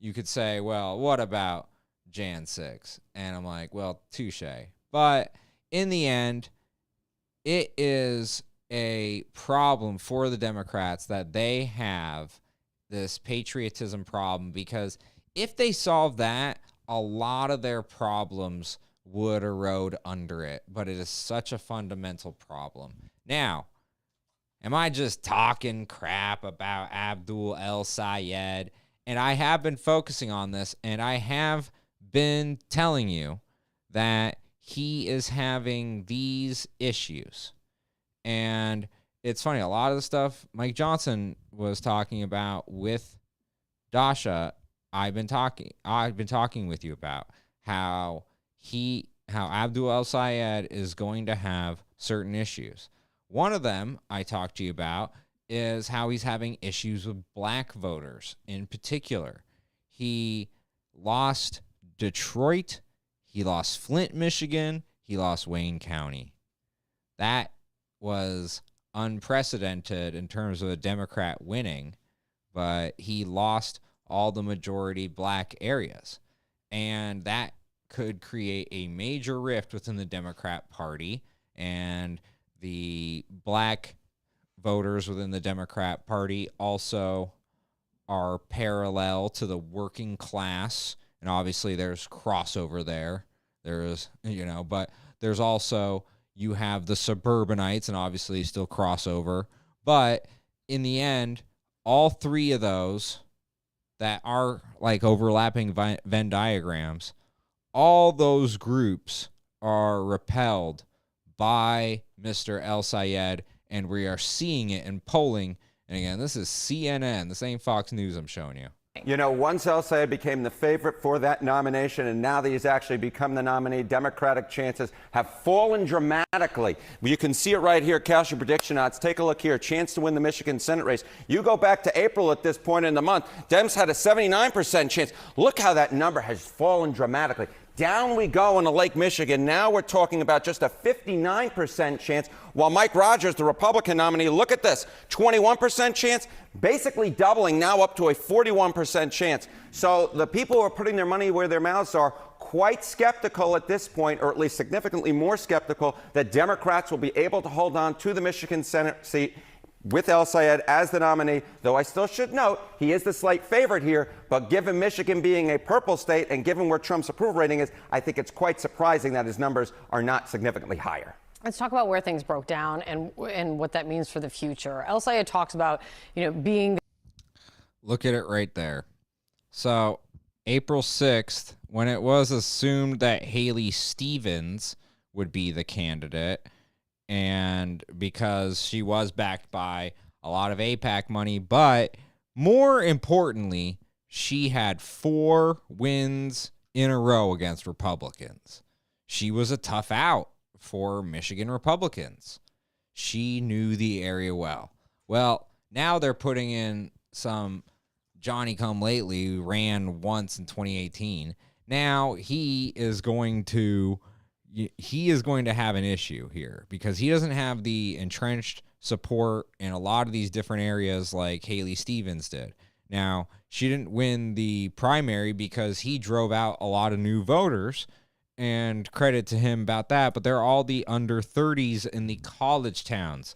you could say, well, what about Jan 6? And I'm like, well, touche. But in the end, it is a problem for the Democrats that they have this patriotism problem, because if they solve that, a lot of their problems would erode under it. But it is such a fundamental problem. Now, am I just talking crap about Abdul El-Sayed? And I have been focusing on this, and I have been telling you that he is having these issues. And it's funny. A lot of the stuff Mike Johnson was talking about with Dasha, I've been talking with you about how Abdul El-Sayed is going to have certain issues. One of them I talked to you about is how he's having issues with black voters in particular. He lost Detroit, he lost Flint, Michigan, he lost Wayne County. That was unprecedented in terms of a Democrat winning, but he lost all the majority black areas. And that could create a major rift within the Democrat Party, and the black voters within the Democrat Party also are parallel to the working class. And obviously there's crossover there. There's, but there's also, you have the suburbanites and obviously still crossover. But in the end, all three of those that are like overlapping Venn diagrams, all those groups are repelled by Mr. El-Sayed, and we are seeing it in polling. And again, this is CNN. This ain't Fox News I'm showing you. Once El-Sayed became the favorite for that nomination, and now that he's actually become the nominee, Democratic chances have fallen dramatically. You can see it right here, cast your prediction odds. Take a look here, chance to win the Michigan Senate race. You go back to April at this point in the month, Dems had a 79% chance. Look how that number has fallen dramatically. Down we go into Lake Michigan. Now we're talking about just a 59% chance, while Mike Rogers, the Republican nominee, look at this, 21% chance, basically doubling, now up to a 41% chance. So the people who are putting their money where their mouths are quite skeptical at this point, or at least significantly more skeptical, that Democrats will be able to hold on to the Michigan Senate seat with El-Sayed as the nominee, though I still should note he is the slight favorite here. But given Michigan being a purple state and given where Trump's approval rating is, I think it's quite surprising that his numbers are not significantly higher. Let's talk about where things broke down and what that means for the future. El-Sayed talks about, being. Look at it right there. So April 6th, when it was assumed that Haley Stevens would be the candidate, and because she was backed by a lot of AIPAC money, but more importantly, she had 4 wins in a row against Republicans. She was a tough out for Michigan Republicans. She knew the area well. Well, now they're putting in some Johnny-come-lately who ran once in 2018. Now he is going to have an issue here because he doesn't have the entrenched support in a lot of these different areas like Haley Stevens did. Now, she didn't win the primary because he drove out a lot of new voters, and credit to him about that, but they're all the under 30s in the college towns.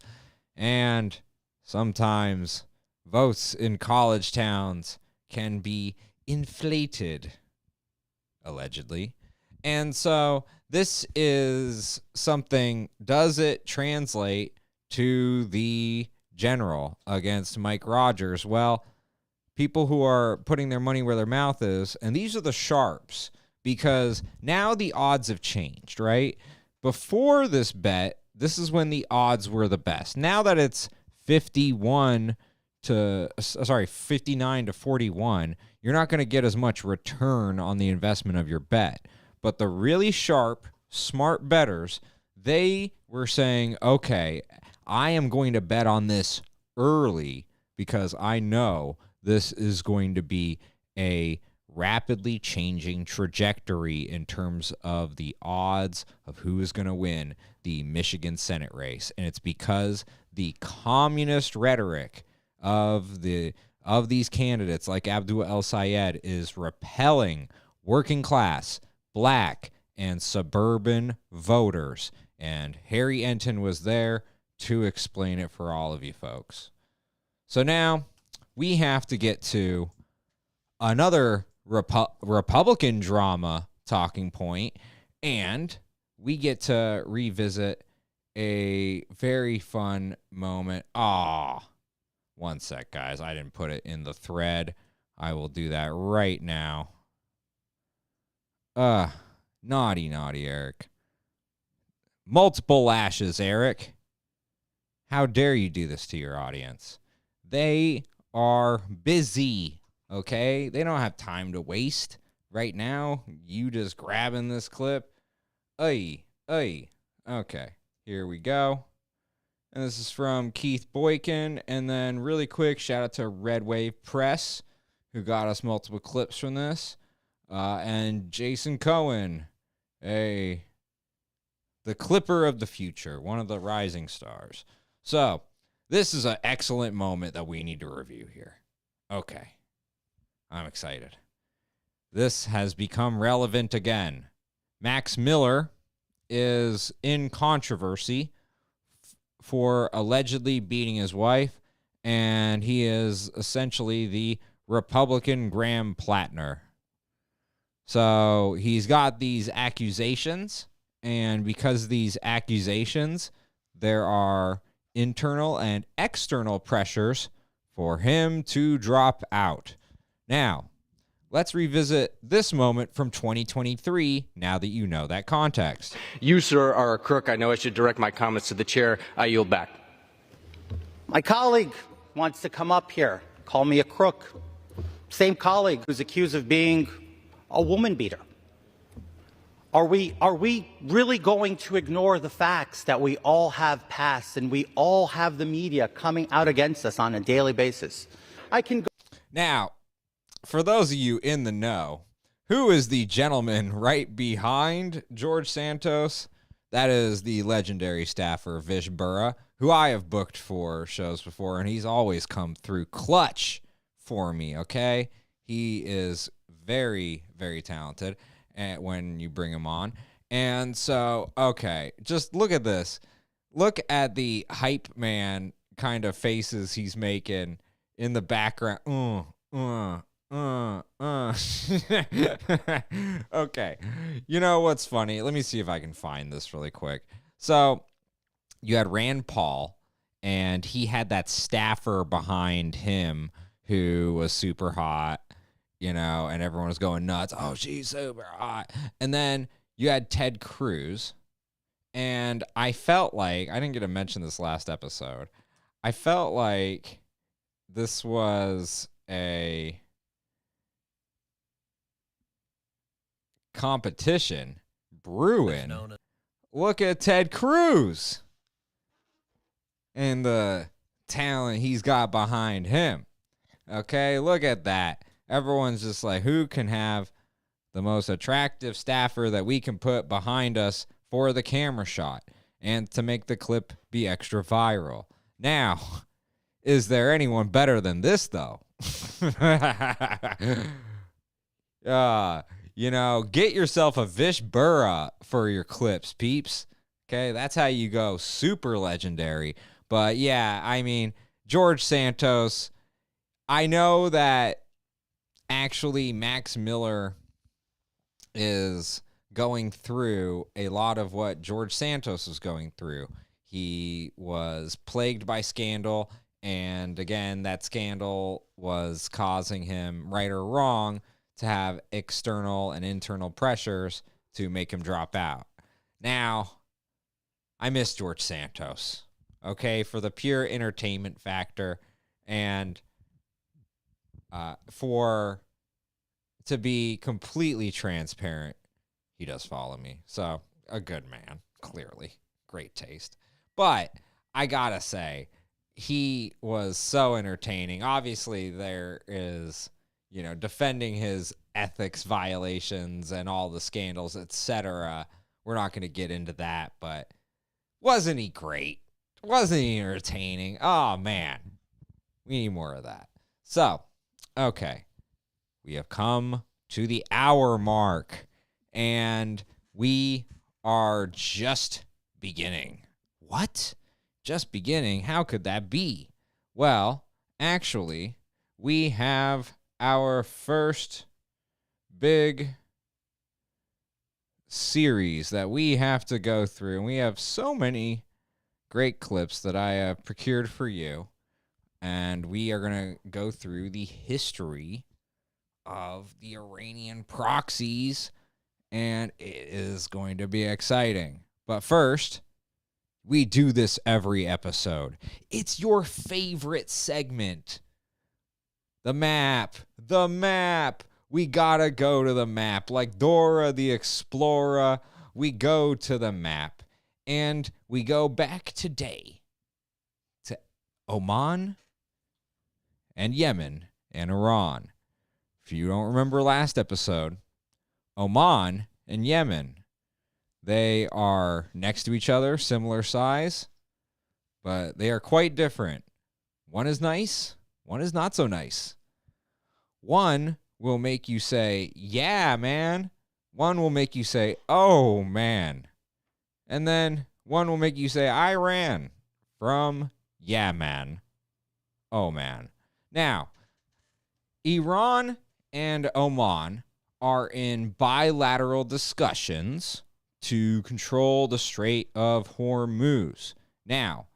And sometimes votes in college towns can be inflated, allegedly. And so this is something, does it translate to the general against Mike Rogers? Well, people who are putting their money where their mouth is, and these are the sharps, because now the odds have changed, right? Before this bet, this is when the odds were the best. Now that it's 59 to 41, you're not going to get as much return on the investment of your bet. But the really sharp, smart bettors, they were saying, okay, I am going to bet on this early because I know this is going to be a rapidly changing trajectory in terms of the odds of who is going to win the Michigan Senate race. And it's because the communist rhetoric of these candidates like Abdul El-Sayed is repelling working class, black, and suburban voters. And Harry Enton was there to explain it for all of you folks. So now we have to get to another Republican drama talking point, and we get to revisit a very fun moment. One sec, guys. I didn't put it in the thread. I will do that right now. Naughty, Eric. Multiple lashes, Eric. How dare you do this to your audience? They are busy, okay? They don't have time to waste right now. You just grabbing this clip. Okay, here we go. And this is from Keith Boykin. And then really quick, shout out to Red Wave Press, who got us multiple clips from this. And Jason Cohen, the clipper of the future, one of the rising stars. So this is an excellent moment that we need to review here. Okay, I'm excited. This has become relevant again. Max Miller is in controversy for allegedly beating his wife, and he is essentially the Republican Graham Plattner. So he's got these accusations, and because of these accusations, there are internal and external pressures for him to drop out. Now, let's revisit this moment from 2023, now that you know that context. You, sir, are a crook. I know I should direct my comments to the chair. I yield back. My colleague wants to come up here, call me a crook. Same colleague who's accused of being a woman beater. Are we really going to ignore the facts that we all have passed and we all have the media coming out against us on a daily basis? I can go. Now, for those of you in the know, who is the gentleman right behind George Santos? That is the legendary staffer Vish Burra, who I have booked for shows before, and he's always come through clutch for me, okay? He is very, very talented when you bring him on. And so, okay, just look at this. Look at the hype man kind of faces he's making in the background. Okay. You know what's funny? Let me see if I can find this really quick. So you had Rand Paul, and he had that staffer behind him who was super hot, you know, and everyone was going nuts. Oh, she's super hot. And then you had Ted Cruz, and I felt like, I didn't get to mention this last episode, I felt like this was a competition brewing. Look at Ted Cruz and the talent he's got behind him. Okay, look at that. Everyone's just like, who can have the most attractive staffer that we can put behind us for the camera shot and to make the clip be extra viral? Now, is there anyone better than this, though? You know, get yourself a Vish Burra for your clips, peeps. Okay, that's how you go super legendary. But yeah, I mean, George Santos, I know that actually Max Miller is going through a lot of what George Santos was going through. He was plagued by scandal, and again, that scandal was causing him, right or wrong, to have external and internal pressures to make him drop out. Now, I miss George Santos, okay, for the pure entertainment factor, and to be completely transparent, he does follow me. So, a good man, clearly. Great taste. But I gotta say, he was so entertaining. Obviously, there is, you know, defending his ethics violations and all the scandals, etc. We're not going to get into that, but wasn't he great? Wasn't he entertaining? Oh, man. We need more of that. So, okay. We have come to the hour mark, and we are just beginning. What? Just beginning? How could that be? Well, actually, we have our first big series that we have to go through, and we have so many great clips that I have procured for you, and we are going to go through the history of the Iranian proxies, and it is going to be exciting. But first, We do this every episode. It's your favorite segment. The map. The map. We gotta go to the map. Like Dora the Explorer, we go to the map. And we go back today to Oman and Yemen and Iran. If you don't remember last episode, Oman and Yemen, they are next to each other, similar size, but they are quite different. One is nice, one is not so nice. One will make you say, yeah, man. One will make you say, oh, man. And then one will make you say, I ran from, yeah, man. Oh, man. Now, Iran and Oman are in bilateral discussions to control the Strait of Hormuz. Now,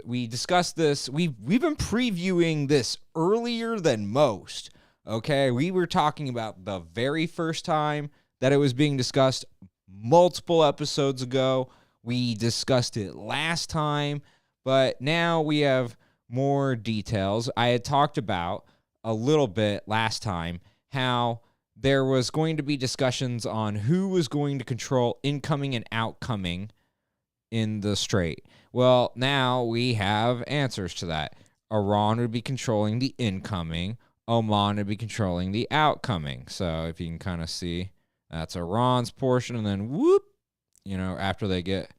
we discussed this. We've been previewing this earlier than most. Okay, we were talking about the very first time that it was being discussed multiple episodes ago. We discussed it last time, but now we have more details. I had talked about a little bit last time how there was going to be discussions on who was going to control incoming and outcoming in the Strait. Well, now we have answers to that. Iran would be controlling the incoming. Oman would be controlling the outcoming. So if you can kind of see, that's Iran's portion. And then whoop, after they get,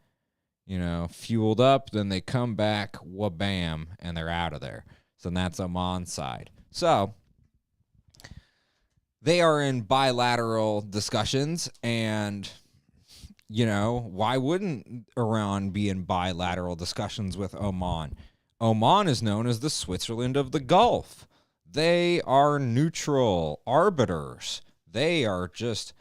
fueled up, then they come back, wha-bam, and they're out of there. So that's Oman's side. So they are in bilateral discussions, and, why wouldn't Iran be in bilateral discussions with Oman? Oman is known as the Switzerland of the Gulf. They are neutral arbiters. They are just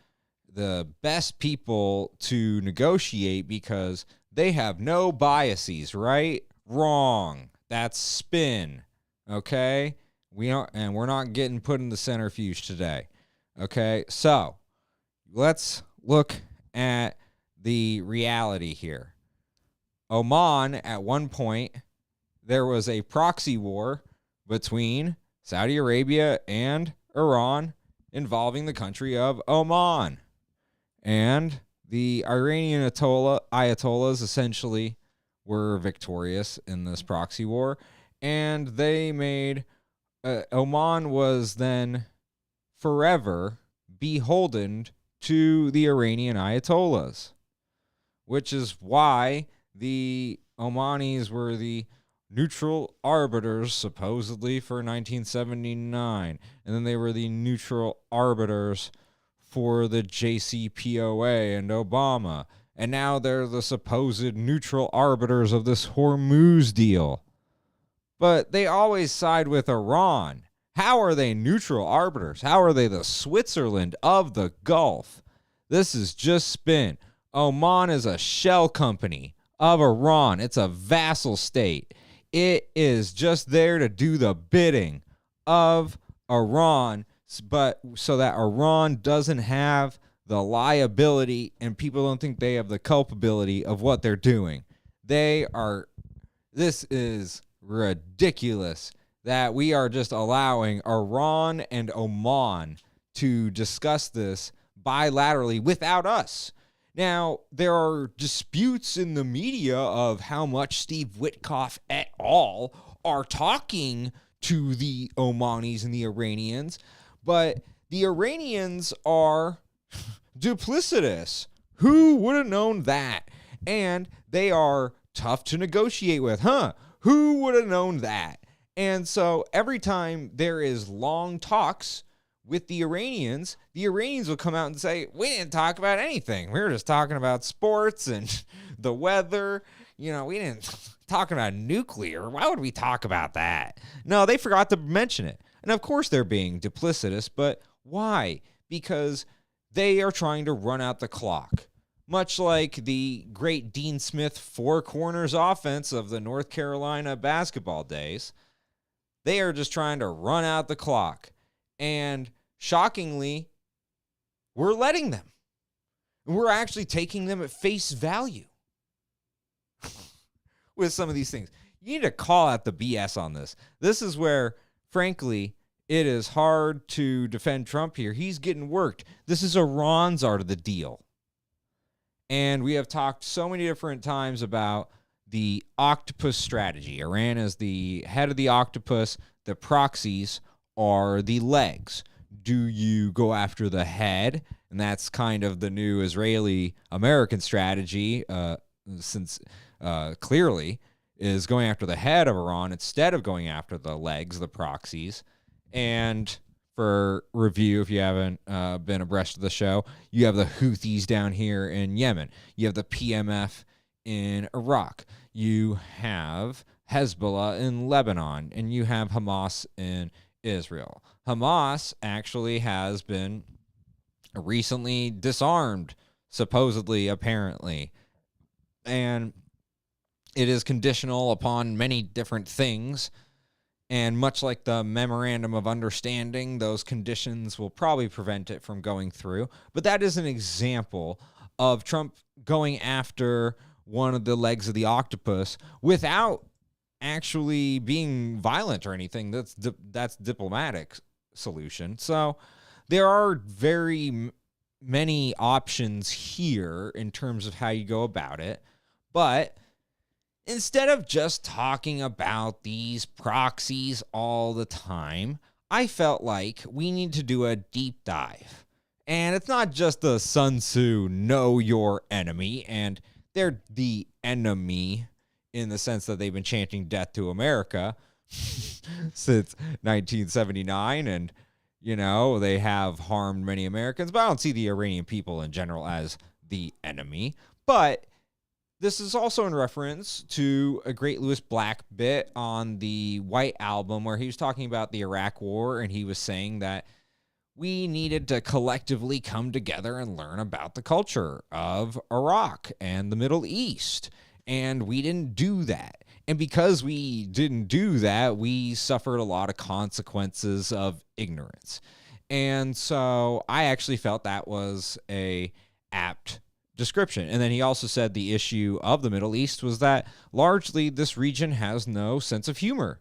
the best people to negotiate because they have no biases, right? Wrong. That's spin. Okay? We're not getting put in the centrifuge today. Okay? So, let's look at the reality here. Oman, at one point, there was a proxy war between Saudi Arabia and Iran involving the country of Oman. And the Iranian Ayatollahs essentially were victorious in this proxy war. And they made, Oman was then forever beholden to the Iranian Ayatollahs, which is why the Omanis were the neutral arbiters, supposedly, for 1979. And then they were the neutral arbiters for the JCPOA and Obama. And now they're the supposed neutral arbiters of this Hormuz deal. But they always side with Iran. How are they neutral arbiters? How are they the Switzerland of the Gulf? This is just spin. Oman is a shell company of Iran. It's a vassal state. It is just there to do the bidding of Iran, but so that Iran doesn't have the liability and people don't think they have the culpability of what they're doing. This is ridiculous that we are just allowing Iran and Oman to discuss this bilaterally without us. Now, there are disputes in the media of how much Steve Witkoff et al. Are talking to the Omanis and the Iranians, but the Iranians are duplicitous. Who would have known that? And they are tough to negotiate with, huh? Who would have known that? And so every time there is long talks with the Iranians will come out and say, we didn't talk about anything. We were just talking about sports and the weather. We didn't talk about nuclear. Why would we talk about that? No, they forgot to mention it. And of course they're being duplicitous, but why? Because they are trying to run out the clock. Much like the great Dean Smith four corners offense of the North Carolina basketball days. They are just trying to run out the clock. And shockingly, we're letting them. We're actually taking them at face value. with some of these things. You need to call out the BS on this. This is where, frankly, it is hard to defend Trump here. He's getting worked. This is Iran's art of the deal. And we have talked so many different times about the Octopus strategy. Iran is the head of the Octopus. The proxies are the legs. Do you go after the head? And that's kind of the new Israeli-American strategy, since clearly is going after the head of Iran instead of going after the legs, the proxies. And for review, if you haven't been abreast of the show, you have the Houthis down here in Yemen. You have the PMF in Iraq. You have Hezbollah in Lebanon. And you have Hamas in Israel. Hamas actually has been recently disarmed, supposedly, apparently. And it is conditional upon many different things. And much like the memorandum of understanding, those conditions will probably prevent it from going through. But that is an example of Trump going after one of the legs of the octopus without actually being violent or anything. That's diplomatic solution. So there are very many options here in terms of how you go about it. But instead of just talking about these proxies all the time, I felt like we need to do a deep dive. And it's not just the Sun Tzu, know your enemy, and they're the enemy in the sense that they've been chanting death to America since 1979, and, you know, they have harmed many Americans, but I don't see the Iranian people in general as the enemy. But this is also in reference to a great Louis Black bit on the White Album where he was talking about the Iraq War, and he was saying that we needed to collectively come together and learn about the culture of Iraq and the Middle East. And we didn't do that. And because we didn't do that, we suffered a lot of consequences of ignorance. And so I actually felt that was a apt description. And then he also said the issue of the Middle East was that largely this region has no sense of humor.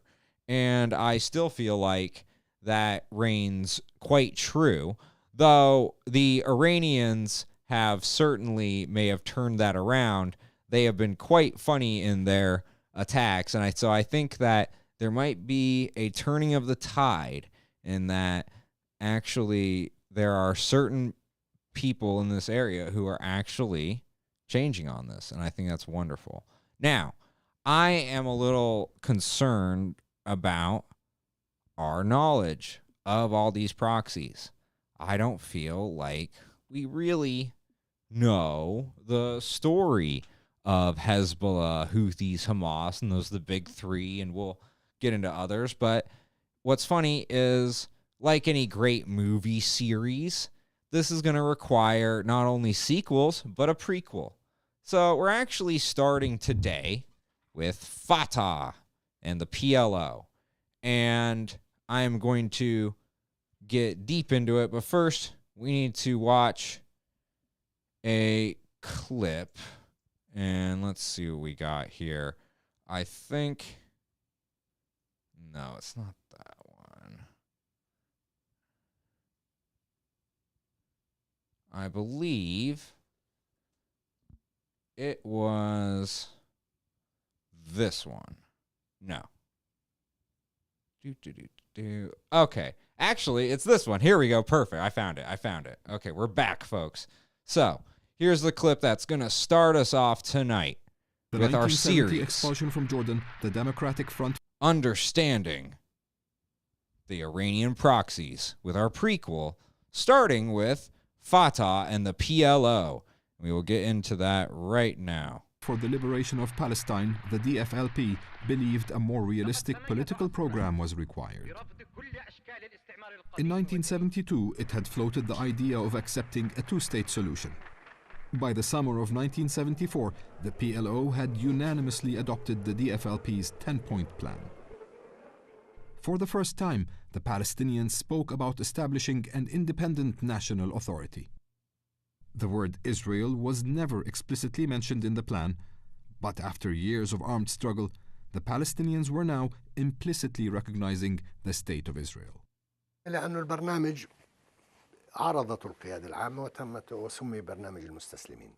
And I still feel like that reigns quite true, though the Iranians have certainly may have turned that around. They have been quite funny in their attacks. And so I think that there might be a turning of the tide in that actually there are certain people in this area who are actually changing on this. And I think that's wonderful. Now, I am a little concerned about our knowledge of all these proxies. I don't feel like we really know the story of Hezbollah, Houthis, Hamas, and those are the big three, and we'll get into others. But what's funny is, like any great movie series, this is going to require not only sequels, but a prequel. So we're actually starting today with Fatah and the PLO. And I am going to get deep into it. But first, we need to watch a clip. And let's see what we got here. I think... No, it's not that one. I believe it was this one. No. Okay. Actually, it's this one. Here we go. Perfect. I found it. Okay, we're back, folks. So, here's the clip that's going to start us off tonight with our series. Expulsion from Jordan, the Democratic Front. Understanding the Iranian proxies with our prequel, starting with Fatah and the PLO. We will get into that right now. For the liberation of Palestine, the DFLP believed a more realistic political program was required. In 1972, it had floated the idea of accepting a two-state solution. By the summer of 1974, the PLO had unanimously adopted the DFLP's 10-point plan. For the first time, the Palestinians spoke about establishing an independent national authority. The word Israel was never explicitly mentioned in the plan, But after years of armed struggle, the Palestinians were now implicitly recognizing the State of Israel. لأنه البرنامج عرضته القيادة العامة وتمت وسمي برنامج المستسلمين.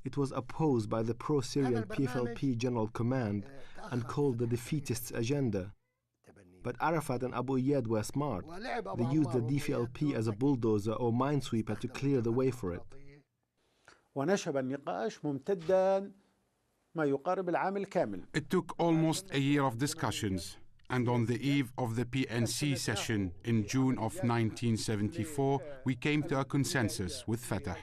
It was opposed by the pro-Syrian PFLP General Command and called the defeatist agenda. But Arafat and Abu Iyad were smart. They used the DFLP as a bulldozer or minesweeper to clear the way for it. ونشب النقاش ممتدا ما يقارب العام الكامل. It took almost a year of discussions, and on the eve of the PNC session in June of 1974, we came to a consensus with Fatah,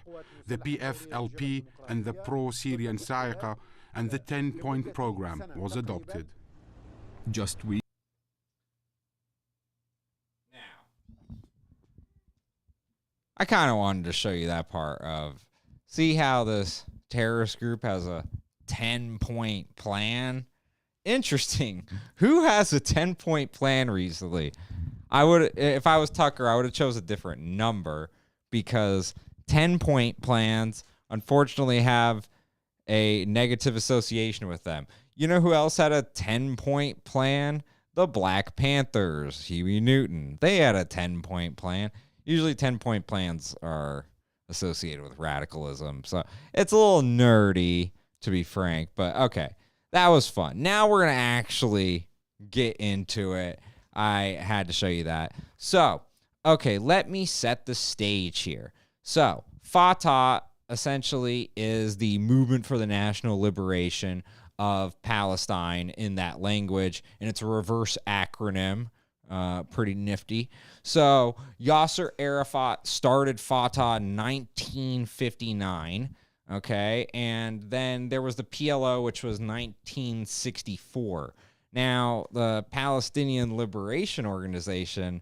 the PFLP, and the pro-Syrian Sa'iqa, and the 10-point program was adopted. Just weeks. I kind of wanted to show you that part of, see how this terrorist group has a 10-point plan? Interesting. Who has a 10-point plan recently? I would, if I was Tucker, I would have chose a different number, because 10-point plans unfortunately have a negative association with them. You know who else had a 10-point plan? The Black Panthers, Huey Newton. They had a 10-point plan. Usually 10-point plans are associated with radicalism, so it's a little nerdy, to be frank, but okay. That was fun. Now we're going to actually get into it. I had to show you that. So, okay, let me set the stage here. So, Fatah essentially is the Movement for the National Liberation of Palestine in that language, and it's a reverse acronym. Pretty nifty. So, Yasser Arafat started Fatah in 1959. Okay, and then there was the PLO, which was 1964. Now, the Palestinian Liberation Organization,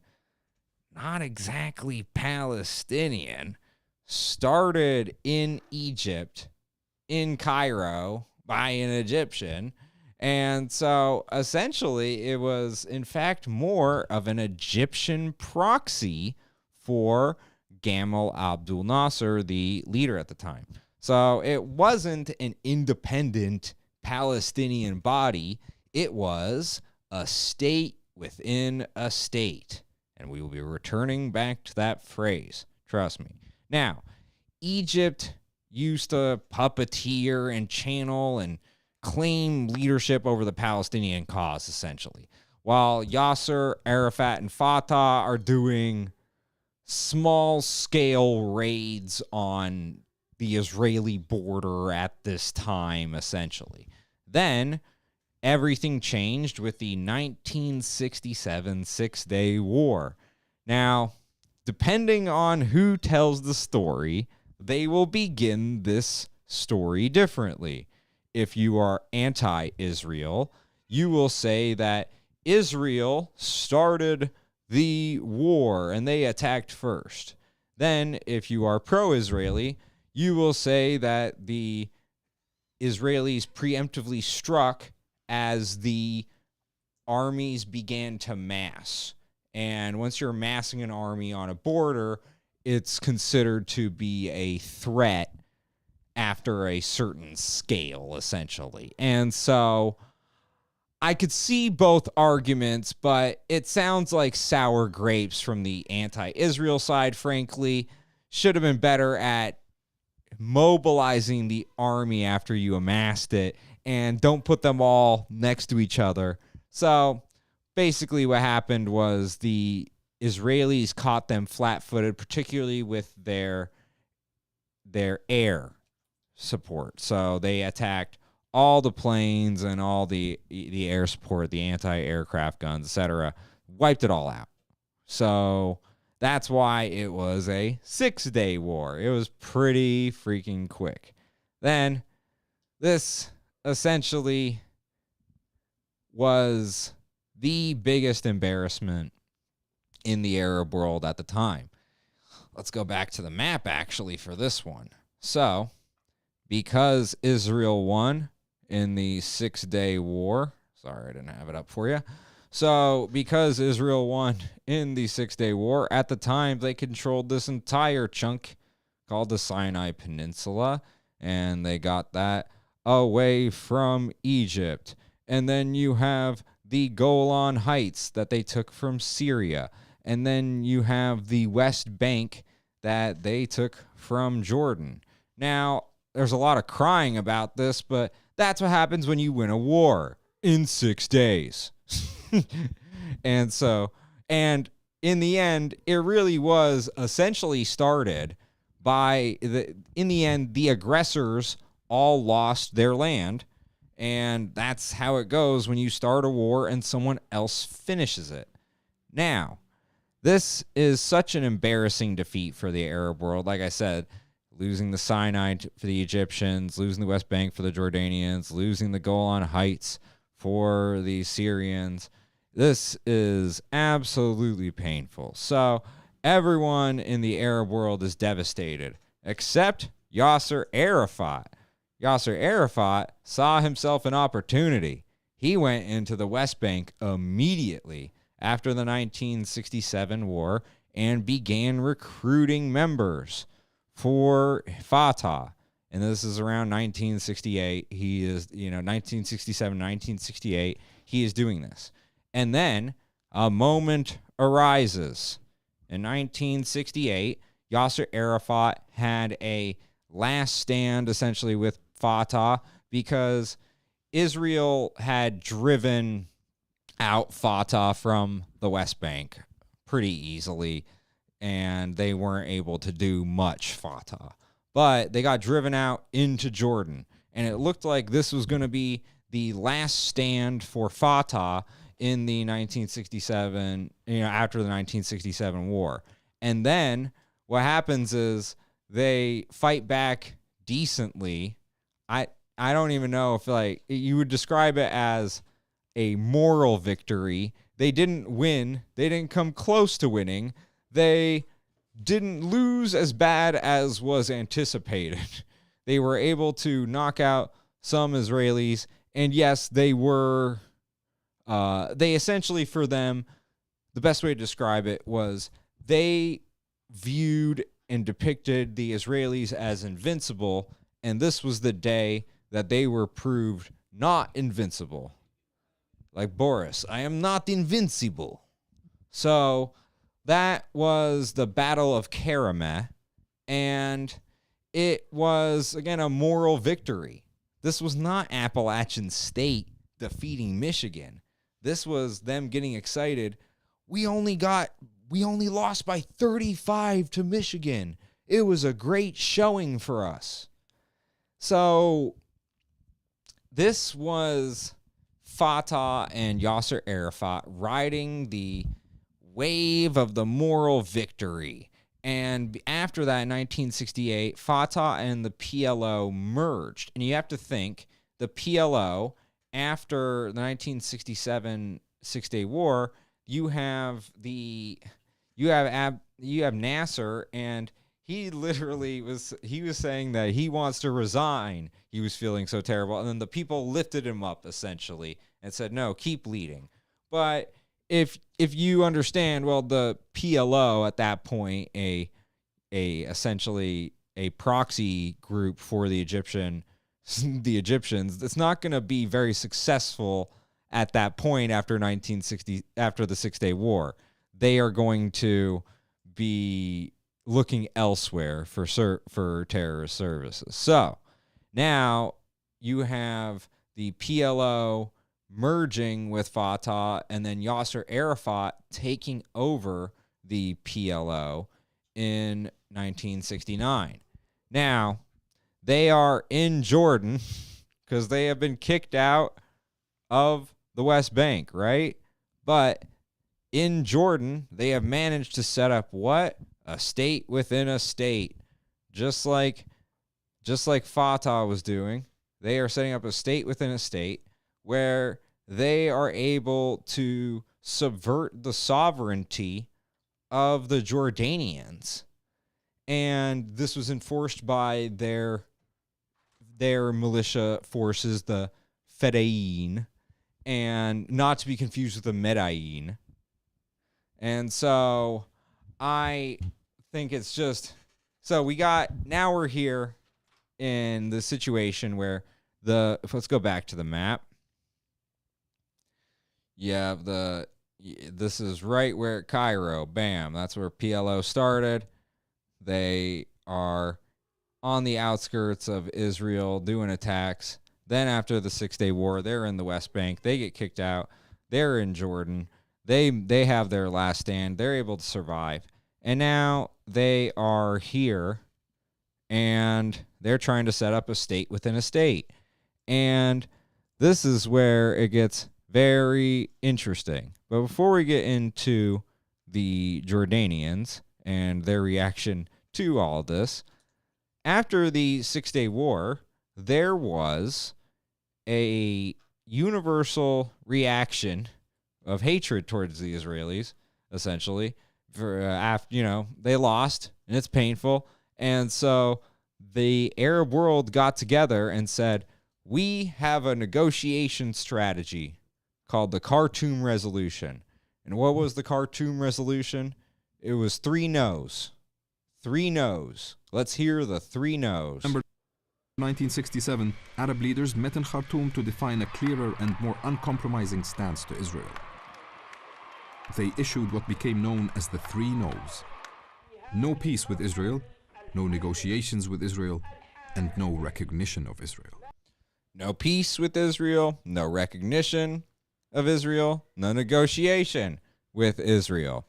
not exactly Palestinian, started in Egypt, in Cairo, by an Egyptian. And so, essentially, it was, in fact, more of an Egyptian proxy for Gamal Abdul Nasser, the leader at the time. So it wasn't an independent Palestinian body. It was a state within a state. And we will be returning back to that phrase. Trust me. Now, Egypt used to puppeteer and channel and claim leadership over the Palestinian cause, essentially. While Yasser Arafat and Fatah are doing small-scale raids on the Israeli border at this time, essentially. Then, everything changed with the 1967 Six-Day War. Now, depending on who tells the story, they will begin this story differently. If you are anti-Israel, you will say that Israel started the war and they attacked first. Then, if you are pro-Israeli, you will say that the Israelis preemptively struck as the armies began to mass. And once you're massing an army on a border, it's considered to be a threat after a certain scale, essentially. And so I could see both arguments, but it sounds like sour grapes from the anti-Israel side, frankly. Should have been better at mobilizing the army after you amassed it, and don't put them all next to each other. So basically what happened was the Israelis caught them flat-footed, particularly with their air support. So they attacked all the planes and all the air support, the anti-aircraft guns, etc., wiped it all out. So that's why it was a 6-day war. It was pretty freaking quick. Then this essentially was the biggest embarrassment in the Arab world at the time. Let's go back to the map, actually, for this one. So, because Israel won in the 6-day war, sorry, I didn't have it up for you. So, because Israel won in the 6-day war, at the time, they controlled this entire chunk called the Sinai Peninsula, and they got that away from Egypt. And then you have the Golan Heights that they took from Syria. And then you have the West Bank that they took from Jordan. Now, there's a lot of crying about this, but that's what happens when you win a war in 6 days. And in the end, it really was essentially started by in the end, the aggressors all lost their land. And that's how it goes when you start a war and someone else finishes it. Now, this is such an embarrassing defeat for the Arab world. Like I said, losing the Sinai for the Egyptians, losing the West Bank for the Jordanians, losing the Golan Heights for the Syrians. This is absolutely painful. So everyone in the Arab world is devastated, except Yasser Arafat. Yasser Arafat saw himself an opportunity. He went into the West Bank immediately after the 1967 war and began recruiting members for Fatah. And this is around 1968. He is, 1967, 1968, he is doing this. And then a moment arises. In 1968, Yasser Arafat had a last stand essentially with Fatah because Israel had driven out Fatah from the West Bank pretty easily, and they weren't able to do much Fatah. But they got driven out into Jordan, and it looked like this was going to be the last stand for Fatah in the 1967, after the 1967 war. And then what happens is they fight back decently. I don't even know if you would describe it as a moral victory. They didn't win. They didn't come close to winning. They didn't lose as bad as was anticipated. They were able to knock out some Israelis. And yes, they were, they essentially, for them, the best way to describe it was they viewed and depicted the Israelis as invincible. And this was the day that they were proved not invincible. Like Boris, I am not invincible. So that was the Battle of Karameh, and it was, again, a moral victory. This was not Appalachian State defeating Michigan. This was them getting excited. We only lost by 35 to Michigan. It was a great showing for us. So this was Fatah and Yasser Arafat riding the wave of the moral victory. And after that, in 1968, Fatah and the PLO merged. And you have to think, the PLO, after the 1967 Six-Day War, you have Nasser, and he literally was saying that he wants to resign. He was feeling so terrible. And then the people lifted him up, essentially, and said, no, keep leading. But if you understand, well, the PLO at that point, essentially a proxy group for the Egyptians, it's not going to be very successful at that point after the 6-Day War. They are going to be looking elsewhere for terrorist services. So now you have the PLO merging with Fatah, and then Yasser Arafat taking over the PLO in 1969. Now, they are in Jordan because they have been kicked out of the West Bank, right? But in Jordan, they have managed to set up what? A state within a state. Just like Fatah was doing. They are setting up a state within a state where they are able to subvert the sovereignty of the Jordanians. And this was enforced by their militia forces, the Fedayeen, and not to be confused with the Medayeen. And so I think it's just, now we're here in the situation where let's go back to the map. Yeah, this is right where Cairo, bam, that's where PLO started. They are on the outskirts of Israel doing attacks. Then after the 6-Day War, they're in the West Bank. They get kicked out. They're in Jordan. They have their last stand. They're able to survive. And now they are here, and they're trying to set up a state within a state. And this is where it gets very interesting. But before we get into the Jordanians and their reaction to all this, after the 6-Day War, there was a universal reaction of hatred towards the Israelis, essentially. For after they lost, and it's painful. And so the Arab world got together and said, we have a negotiation strategy called the Khartoum Resolution. And what was the Khartoum Resolution? It was 3 no's. 3 no's. Let's hear the 3 no's. Number 1967, Arab leaders met in Khartoum to define a clearer and more uncompromising stance to Israel. They issued what became known as the 3 no's. No peace with Israel, no negotiations with Israel, and no recognition of Israel. No peace with Israel, no recognition of Israel, no negotiation with Israel.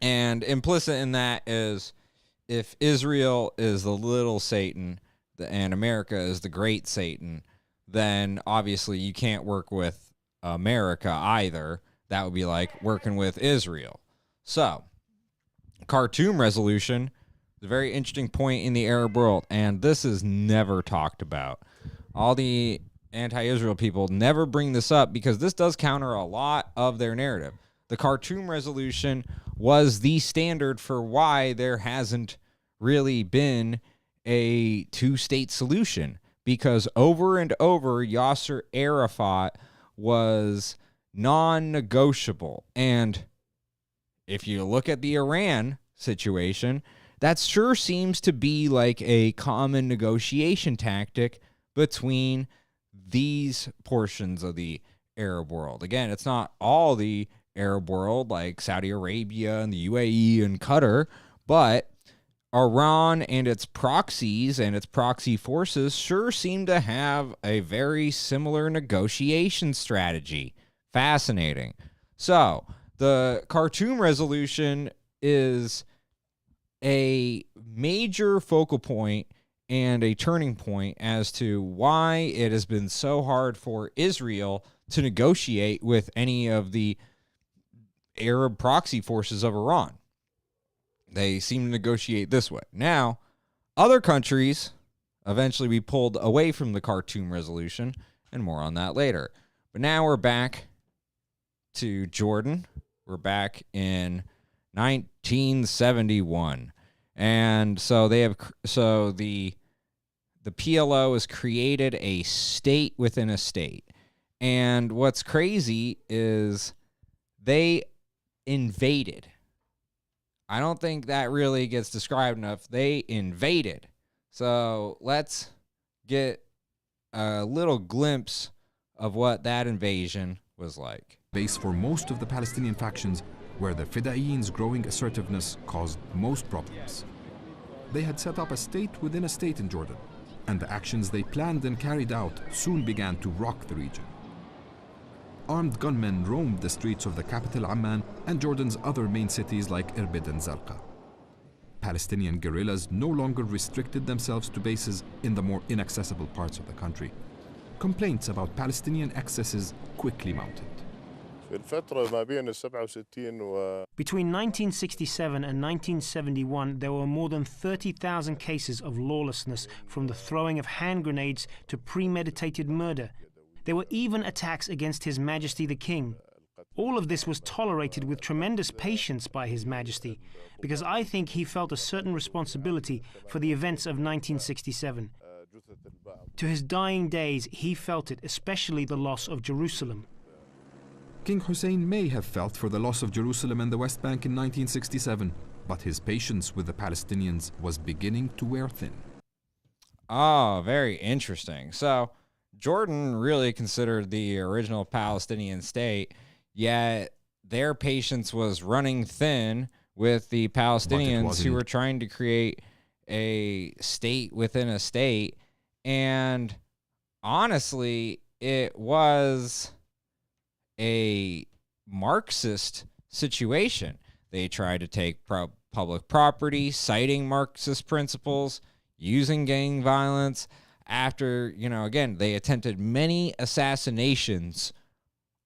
And implicit in that is, if Israel is the little Satan and America is the great Satan, then obviously you can't work with America either. That would be like working with Israel. So, Khartoum Resolution is a very interesting point in the Arab world, and this is never talked about. All the anti-Israel people never bring this up because this does counter a lot of their narrative. The Khartoum Resolution was the standard for why there hasn't really been a 2-state solution, because over and over Yasser Arafat was non-negotiable. And if you look at the Iran situation, that sure seems to be like a common negotiation tactic between these portions of the Arab world. Again, it's not all the Arab world like Saudi Arabia and the UAE and Qatar, but Iran and its proxies and its proxy forces sure seem to have a very similar negotiation strategy. Fascinating. So, the Khartoum Resolution is a major focal point and a turning point as to why it has been so hard for Israel to negotiate with any of the Arab proxy forces of Iran. They seem to negotiate this way. Now, other countries eventually be pulled away from the Khartoum Resolution, and more on that later. But now we're back to Jordan. We're back in 1971. And so the PLO has created a state within a state. And what's crazy is they invaded. I don't think that really gets described enough. They invaded. So let's get a little glimpse of what that invasion was like. Base for most of the Palestinian factions, where the Fidayeen's growing assertiveness caused most problems. They had set up a state within a state in Jordan, and the actions they planned and carried out soon began to rock the region. Armed gunmen roamed the streets of the capital Amman and Jordan's other main cities like Irbid and Zarqa. Palestinian guerrillas no longer restricted themselves to bases in the more inaccessible parts of the country. Complaints about Palestinian excesses quickly mounted. Between 1967 and 1971, there were more than 30,000 cases of lawlessness, from the throwing of hand grenades to premeditated murder. There were even attacks against His Majesty the King. All of this was tolerated with tremendous patience by His Majesty, because I think he felt a certain responsibility for the events of 1967. To his dying days, he felt it, especially the loss of Jerusalem. King Hussein may have felt for the loss of Jerusalem and the West Bank in 1967, but his patience with the Palestinians was beginning to wear thin. Oh, very interesting. So, Jordan really considered the original Palestinian state, yet their patience was running thin with the Palestinians who were trying to create a state within a state. And honestly, it was a Marxist situation. They tried to take public property, citing Marxist principles, using gang violence. After, again, they attempted many assassinations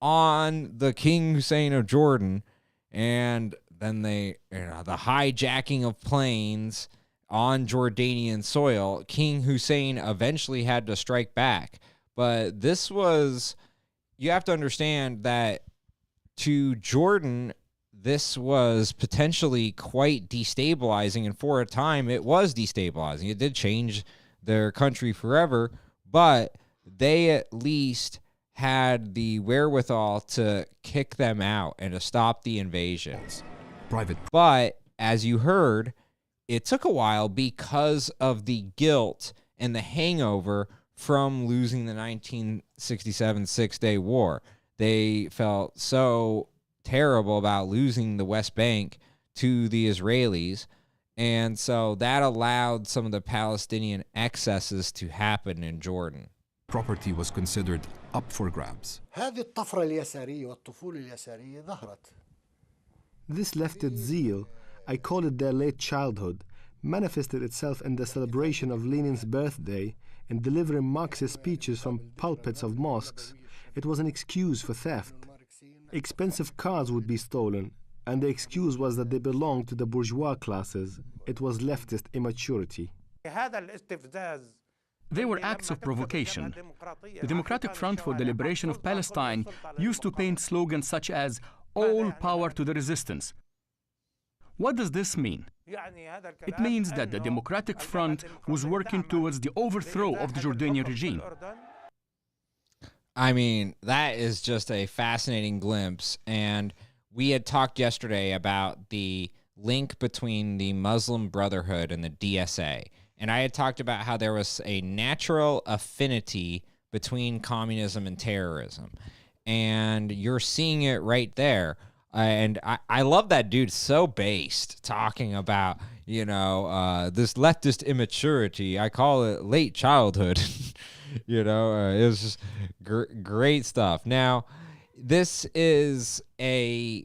on the King Hussein of Jordan, and then the hijacking of planes on Jordanian soil. King Hussein eventually had to strike back. But this was, you have to understand that to Jordan, this was potentially quite destabilizing, and for a time it was destabilizing. It did change their country forever, but they at least had the wherewithal to kick them out and to stop the invasions. But as you heard, it took a while because of the guilt and the hangover from losing the 1967 Six-Day War. They felt so terrible about losing the West Bank to the Israelis, and so that allowed some of the Palestinian excesses to happen in Jordan. Property was considered up for grabs. هذه الطفرة اليسارية والطفولة اليسارية ظهرت. This leftist zeal, I call it their late childhood, manifested itself in the celebration of Lenin's birthday and delivering Marxist speeches from pulpits of mosques. It was an excuse for theft. Expensive cars would be stolen, and the excuse was that they belonged to the bourgeois classes. It was leftist immaturity. They were acts of provocation. The Democratic Front for the Liberation of Palestine used to paint slogans such as, "All power to the resistance." What does this mean? It means that the Democratic Front was working towards the overthrow of the Jordanian regime. I mean, that is just a fascinating glimpse. And we had talked yesterday about the link between the Muslim Brotherhood and the DSA. And I had talked about how there was a natural affinity between communism and terrorism. And you're seeing it right there. And I love that dude, so based, talking about, this leftist immaturity. I call it late childhood. It was just great stuff. Now, this is a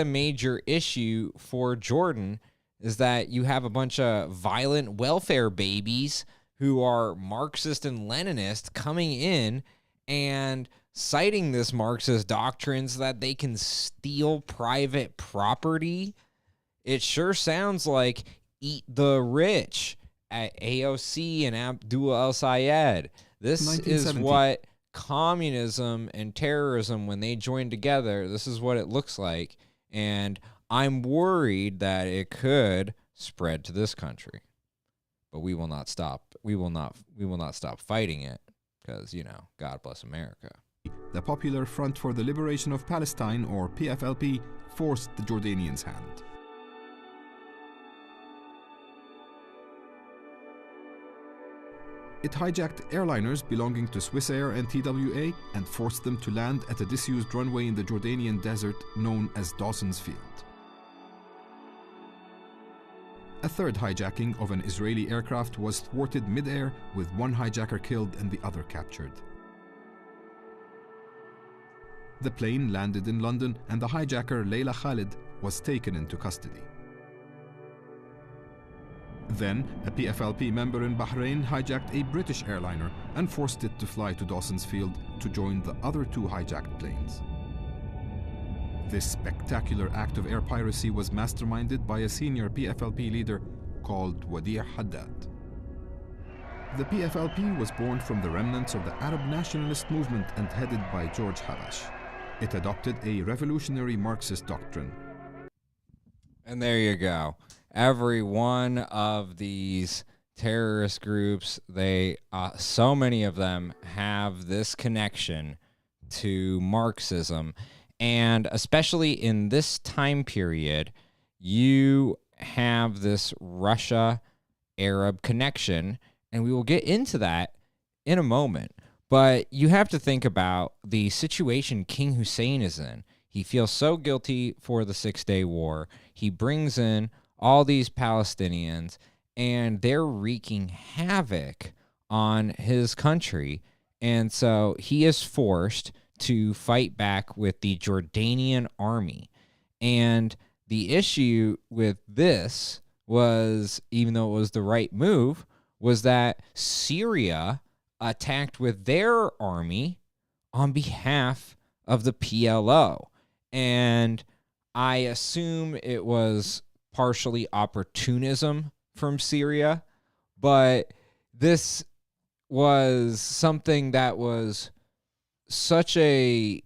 major issue for Jordan, is that you have a bunch of violent welfare babies who are Marxist and Leninist coming in and citing this Marxist doctrine so that they can steal private property. It sure sounds like eat the rich at AOC and Abdul el-Sayed. This is what communism and terrorism, when they join together, this is what it looks like. And I'm worried that it could spread to this country. But we will not stop. We will not stop fighting it because, God bless America. The Popular Front for the Liberation of Palestine, or PFLP, forced the Jordanians' hand. It hijacked airliners belonging to Swissair and TWA and forced them to land at a disused runway in the Jordanian desert known as Dawson's Field. A third hijacking of an Israeli aircraft was thwarted mid-air, with one hijacker killed and the other captured. The plane landed in London, and the hijacker, Layla Khalid, was taken into custody. Then, a PFLP member in Bahrain hijacked a British airliner and forced it to fly to Dawson's Field to join the other two hijacked planes. This spectacular act of air piracy was masterminded by a senior PFLP leader called Wadi' Haddad. The PFLP was born from the remnants of the Arab nationalist movement and headed by George Habash. It adopted a revolutionary Marxist doctrine. And there you go. Every one of these terrorist groups, so many of them have this connection to Marxism. And especially in this time period, you have this Russia-Arab connection, and we will get into that in a moment. But you have to think about the situation King Hussein is in. He feels so guilty for the 6-Day War. He brings in all these Palestinians, and they're wreaking havoc on his country. And so he is forced to fight back with the Jordanian army. And the issue with this was, even though it was the right move, was that Syria attacked with their army on behalf of the PLO. And I assume it was partially opportunism from Syria, but this was something that was such a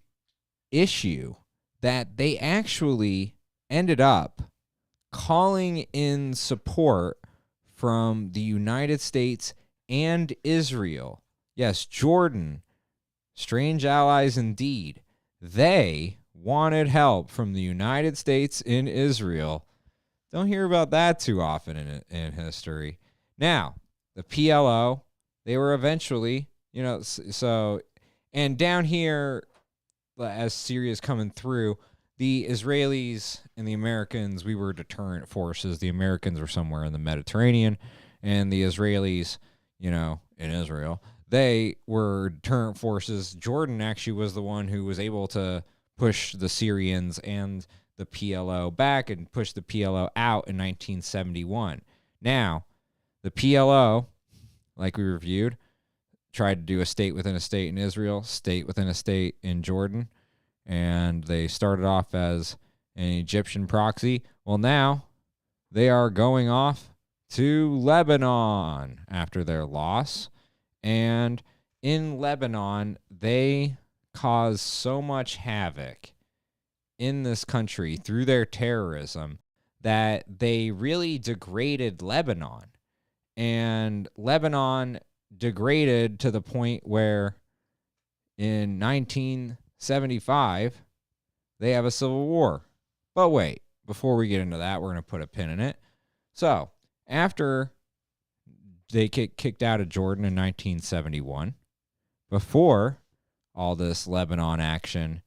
issue that they actually ended up calling in support from the United States and Israel. Yes, Jordan, strange allies indeed. They wanted help from the United States and Israel. Don't hear about that too often in history. Now, the PLO, they were eventually, and down here, as Syria's coming through, the Israelis and the Americans, we were deterrent forces. The Americans were somewhere in the Mediterranean, and the Israelis, in Israel, they were deterrent forces. Jordan actually was the one who was able to push the Syrians and the PLO back and push the PLO out in 1971. Now, the PLO, like we reviewed, tried to do a state within a state in Israel, state within a state in Jordan, and they started off as an Egyptian proxy. Well, now they are going off to Lebanon after their loss, and in Lebanon, they caused so much havoc in this country through their terrorism that they really degraded Lebanon. And Lebanon degraded to the point where in 1975, they have a civil war. But wait, before we get into that, we're going to put a pin in it. So, after they get kicked out of Jordan in 1971, before all this Lebanon action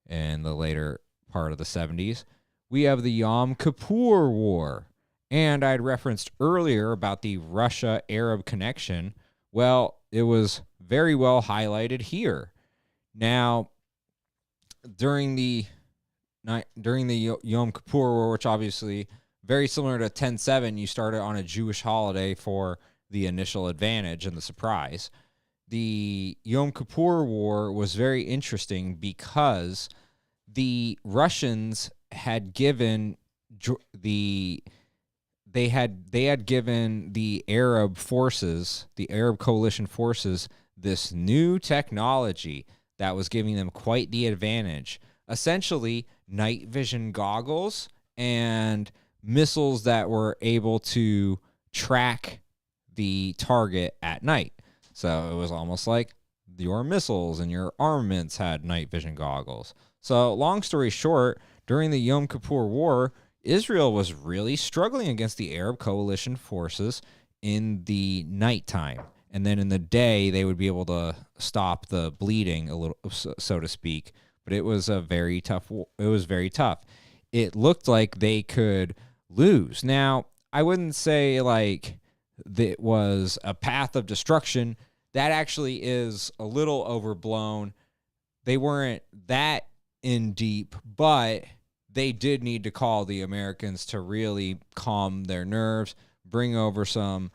in the later part of the 70s, we have the Yom Kippur War. And I'd referenced earlier about the Russia-Arab connection. Well, it was very well highlighted here. Now, during the Yom Kippur War, which obviously very similar to 10/7, you started on a Jewish holiday for the initial advantage and the surprise. The Yom Kippur War was very interesting because the Russians had given the Arab forces, the Arab coalition forces, this new technology that was giving them quite the advantage. Essentially, night vision goggles and missiles that were able to track the target at night. So it was almost like your missiles and your armaments had night vision goggles. So long story short, during the Yom Kippur War, Israel was really struggling against the Arab coalition forces in the nighttime. And then in the day, they would be able to stop the bleeding a little, so to speak. But it was very tough. It looked like they could lose. Now, I wouldn't say like that was a path of destruction. That actually is a little overblown. They weren't that in deep, but they did need to call the Americans to really calm their nerves, bring over some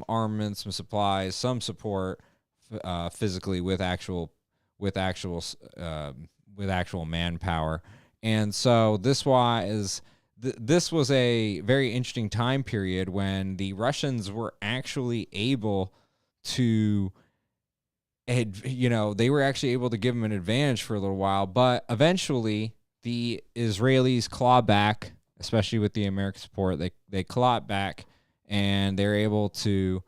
armaments, some supplies, some support physically with actual manpower. And so this was a very interesting time period when the Russians were actually able to, they were actually able to give them an advantage for a little while, but eventually the Israelis claw back, especially with the American support. They claw back, and they're able to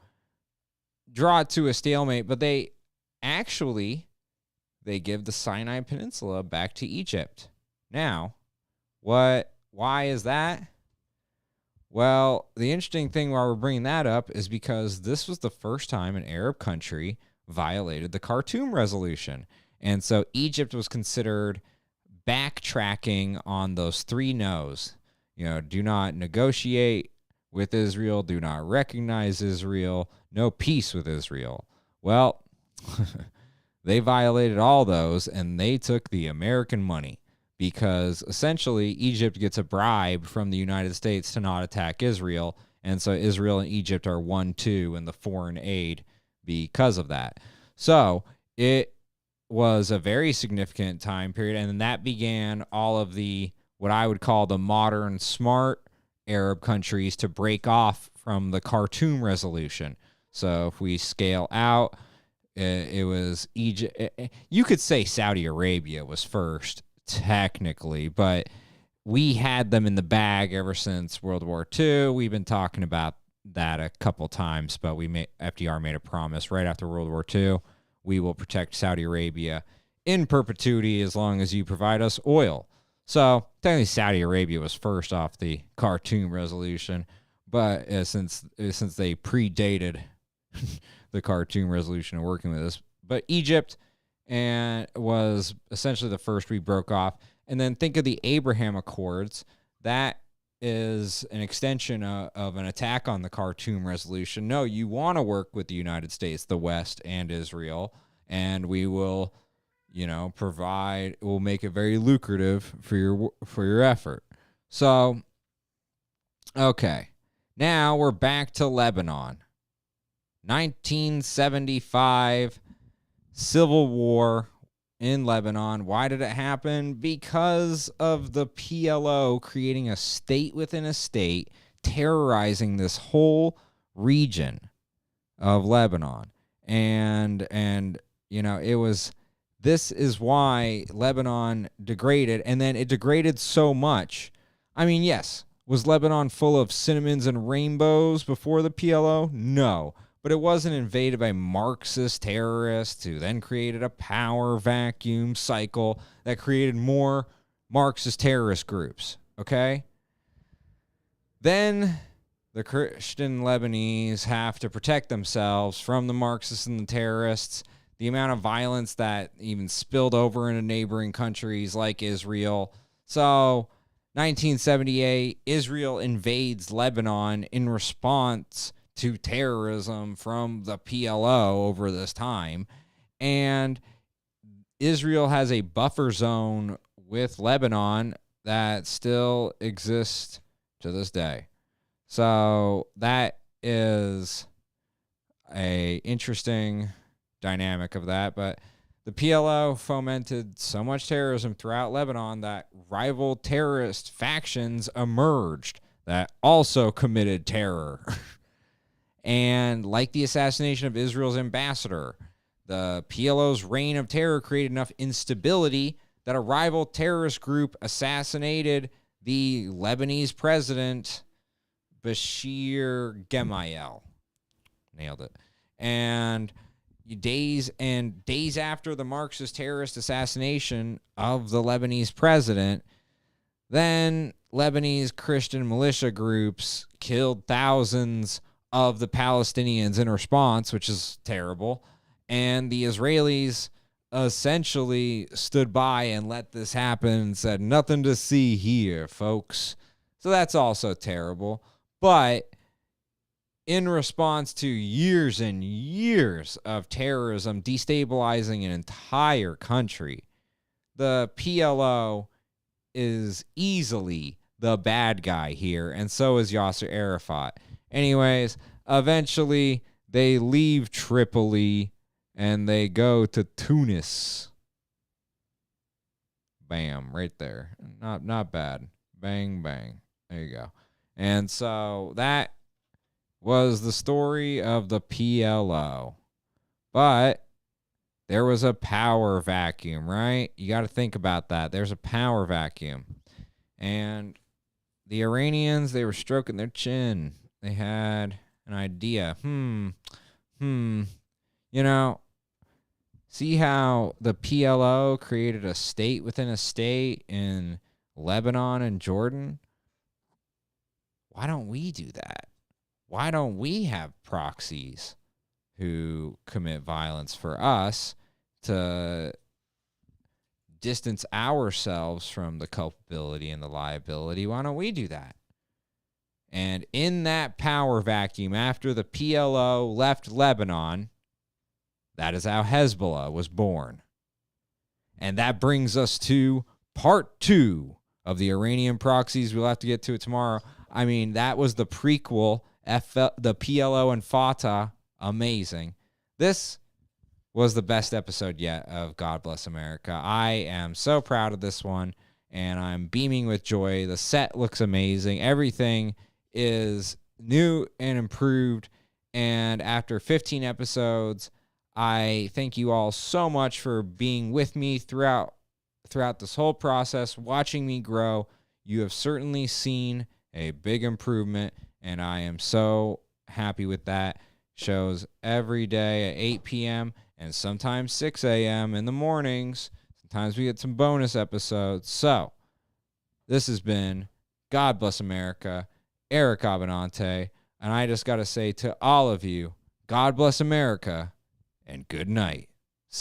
draw it to a stalemate, but they give the Sinai Peninsula back to Egypt. Now, why is that? Well, the interesting thing why we're bringing that up is because this was the first time an Arab country violated the Khartoum resolution. And so Egypt was considered backtracking on those 3 no's. Do not negotiate with Israel, do not recognize Israel, no peace with Israel. Well, they violated all those, and they took the American money, because essentially Egypt gets a bribe from the United States to not attack Israel, and so Israel and Egypt are 1-2 in the foreign aid because of that. So it was a very significant time period, and that began all of the, what I would call the modern smart Arab countries to break off from the Khartoum resolution. So if we scale out, it was Egypt. You could say Saudi Arabia was first, technically, but we had them in the bag ever since World War II. We've been talking about that a couple times, but FDR made a promise right after World War II. We will protect Saudi Arabia in perpetuity as long as you provide us oil. So technically Saudi Arabia was first off the Khartoum resolution, but since they predated the Khartoum resolution and working with us, but Egypt was essentially the first we broke off. And then think of the Abraham Accords. That is an extension of an attack on the Khartoum resolution. No, you want to work with the United States, the West, and Israel, and we will, we'll make it very lucrative for your effort. So, okay, now we're back to Lebanon. 1975 civil war in Lebanon. Why did it happen? Because of the PLO creating a state within a state, terrorizing this whole region of Lebanon. And this is why Lebanon degraded, and then it degraded so much. I mean, yes, was Lebanon full of cinnamons and rainbows before the PLO? No. But it wasn't invaded by Marxist terrorists who then created a power vacuum cycle that created more Marxist terrorist groups, okay? Then the Christian Lebanese have to protect themselves from the Marxists and the terrorists. The amount of violence that even spilled over into neighboring countries like Israel. So, 1978, Israel invades Lebanon in response to terrorism from the PLO over this time. And Israel has a buffer zone with Lebanon that still exists to this day. So that is a interesting dynamic of that. But the PLO fomented so much terrorism throughout Lebanon that rival terrorist factions emerged that also committed terror. And like the assassination of Israel's ambassador, the PLO's reign of terror created enough instability that a rival terrorist group assassinated the Lebanese president, Bashir Gemayel. Nailed it. And days after the Marxist terrorist assassination of the Lebanese president, then Lebanese Christian militia groups killed thousands of the Palestinians in response, which is terrible. And the Israelis essentially stood by and let this happen and said, nothing to see here, folks. So that's also terrible. But in response to years and years of terrorism destabilizing an entire country, the PLO is easily the bad guy here, and so is Yasser Arafat. Anyways, eventually they leave Tripoli and they go to Tunis. Bam, right there. Not bad. Bang, bang. There you go. And so that was the story of the PLO. But there was a power vacuum, right? You got to think about that. There's a power vacuum. And the Iranians, they were stroking their chin. They had an idea. See how the PLO created a state within a state in Lebanon and Jordan? Why don't we do that? Why don't we have proxies who commit violence for us to distance ourselves from the culpability and the liability. Why don't we do that? And in that power vacuum, after the PLO left Lebanon, that is how Hezbollah was born. And that brings us to part 2 of the Iranian proxies. We'll have to get to it tomorrow. I mean, that was the prequel, the PLO and Fatah. Amazing. This was the best episode yet of God Bless America. I am so proud of this one, and I'm beaming with joy. The set looks amazing. Everything is new and improved. And after 15 episodes, I thank you all so much for being with me throughout this whole process, watching me grow. You have certainly seen a big improvement, and I am so happy with that. Shows every day at 8 p.m. and sometimes 6 a.m. in the mornings. Sometimes we get some bonus episodes. So, this has been God Bless America, Eric Abbenante, and I just got to say to all of you, God bless America, and good night.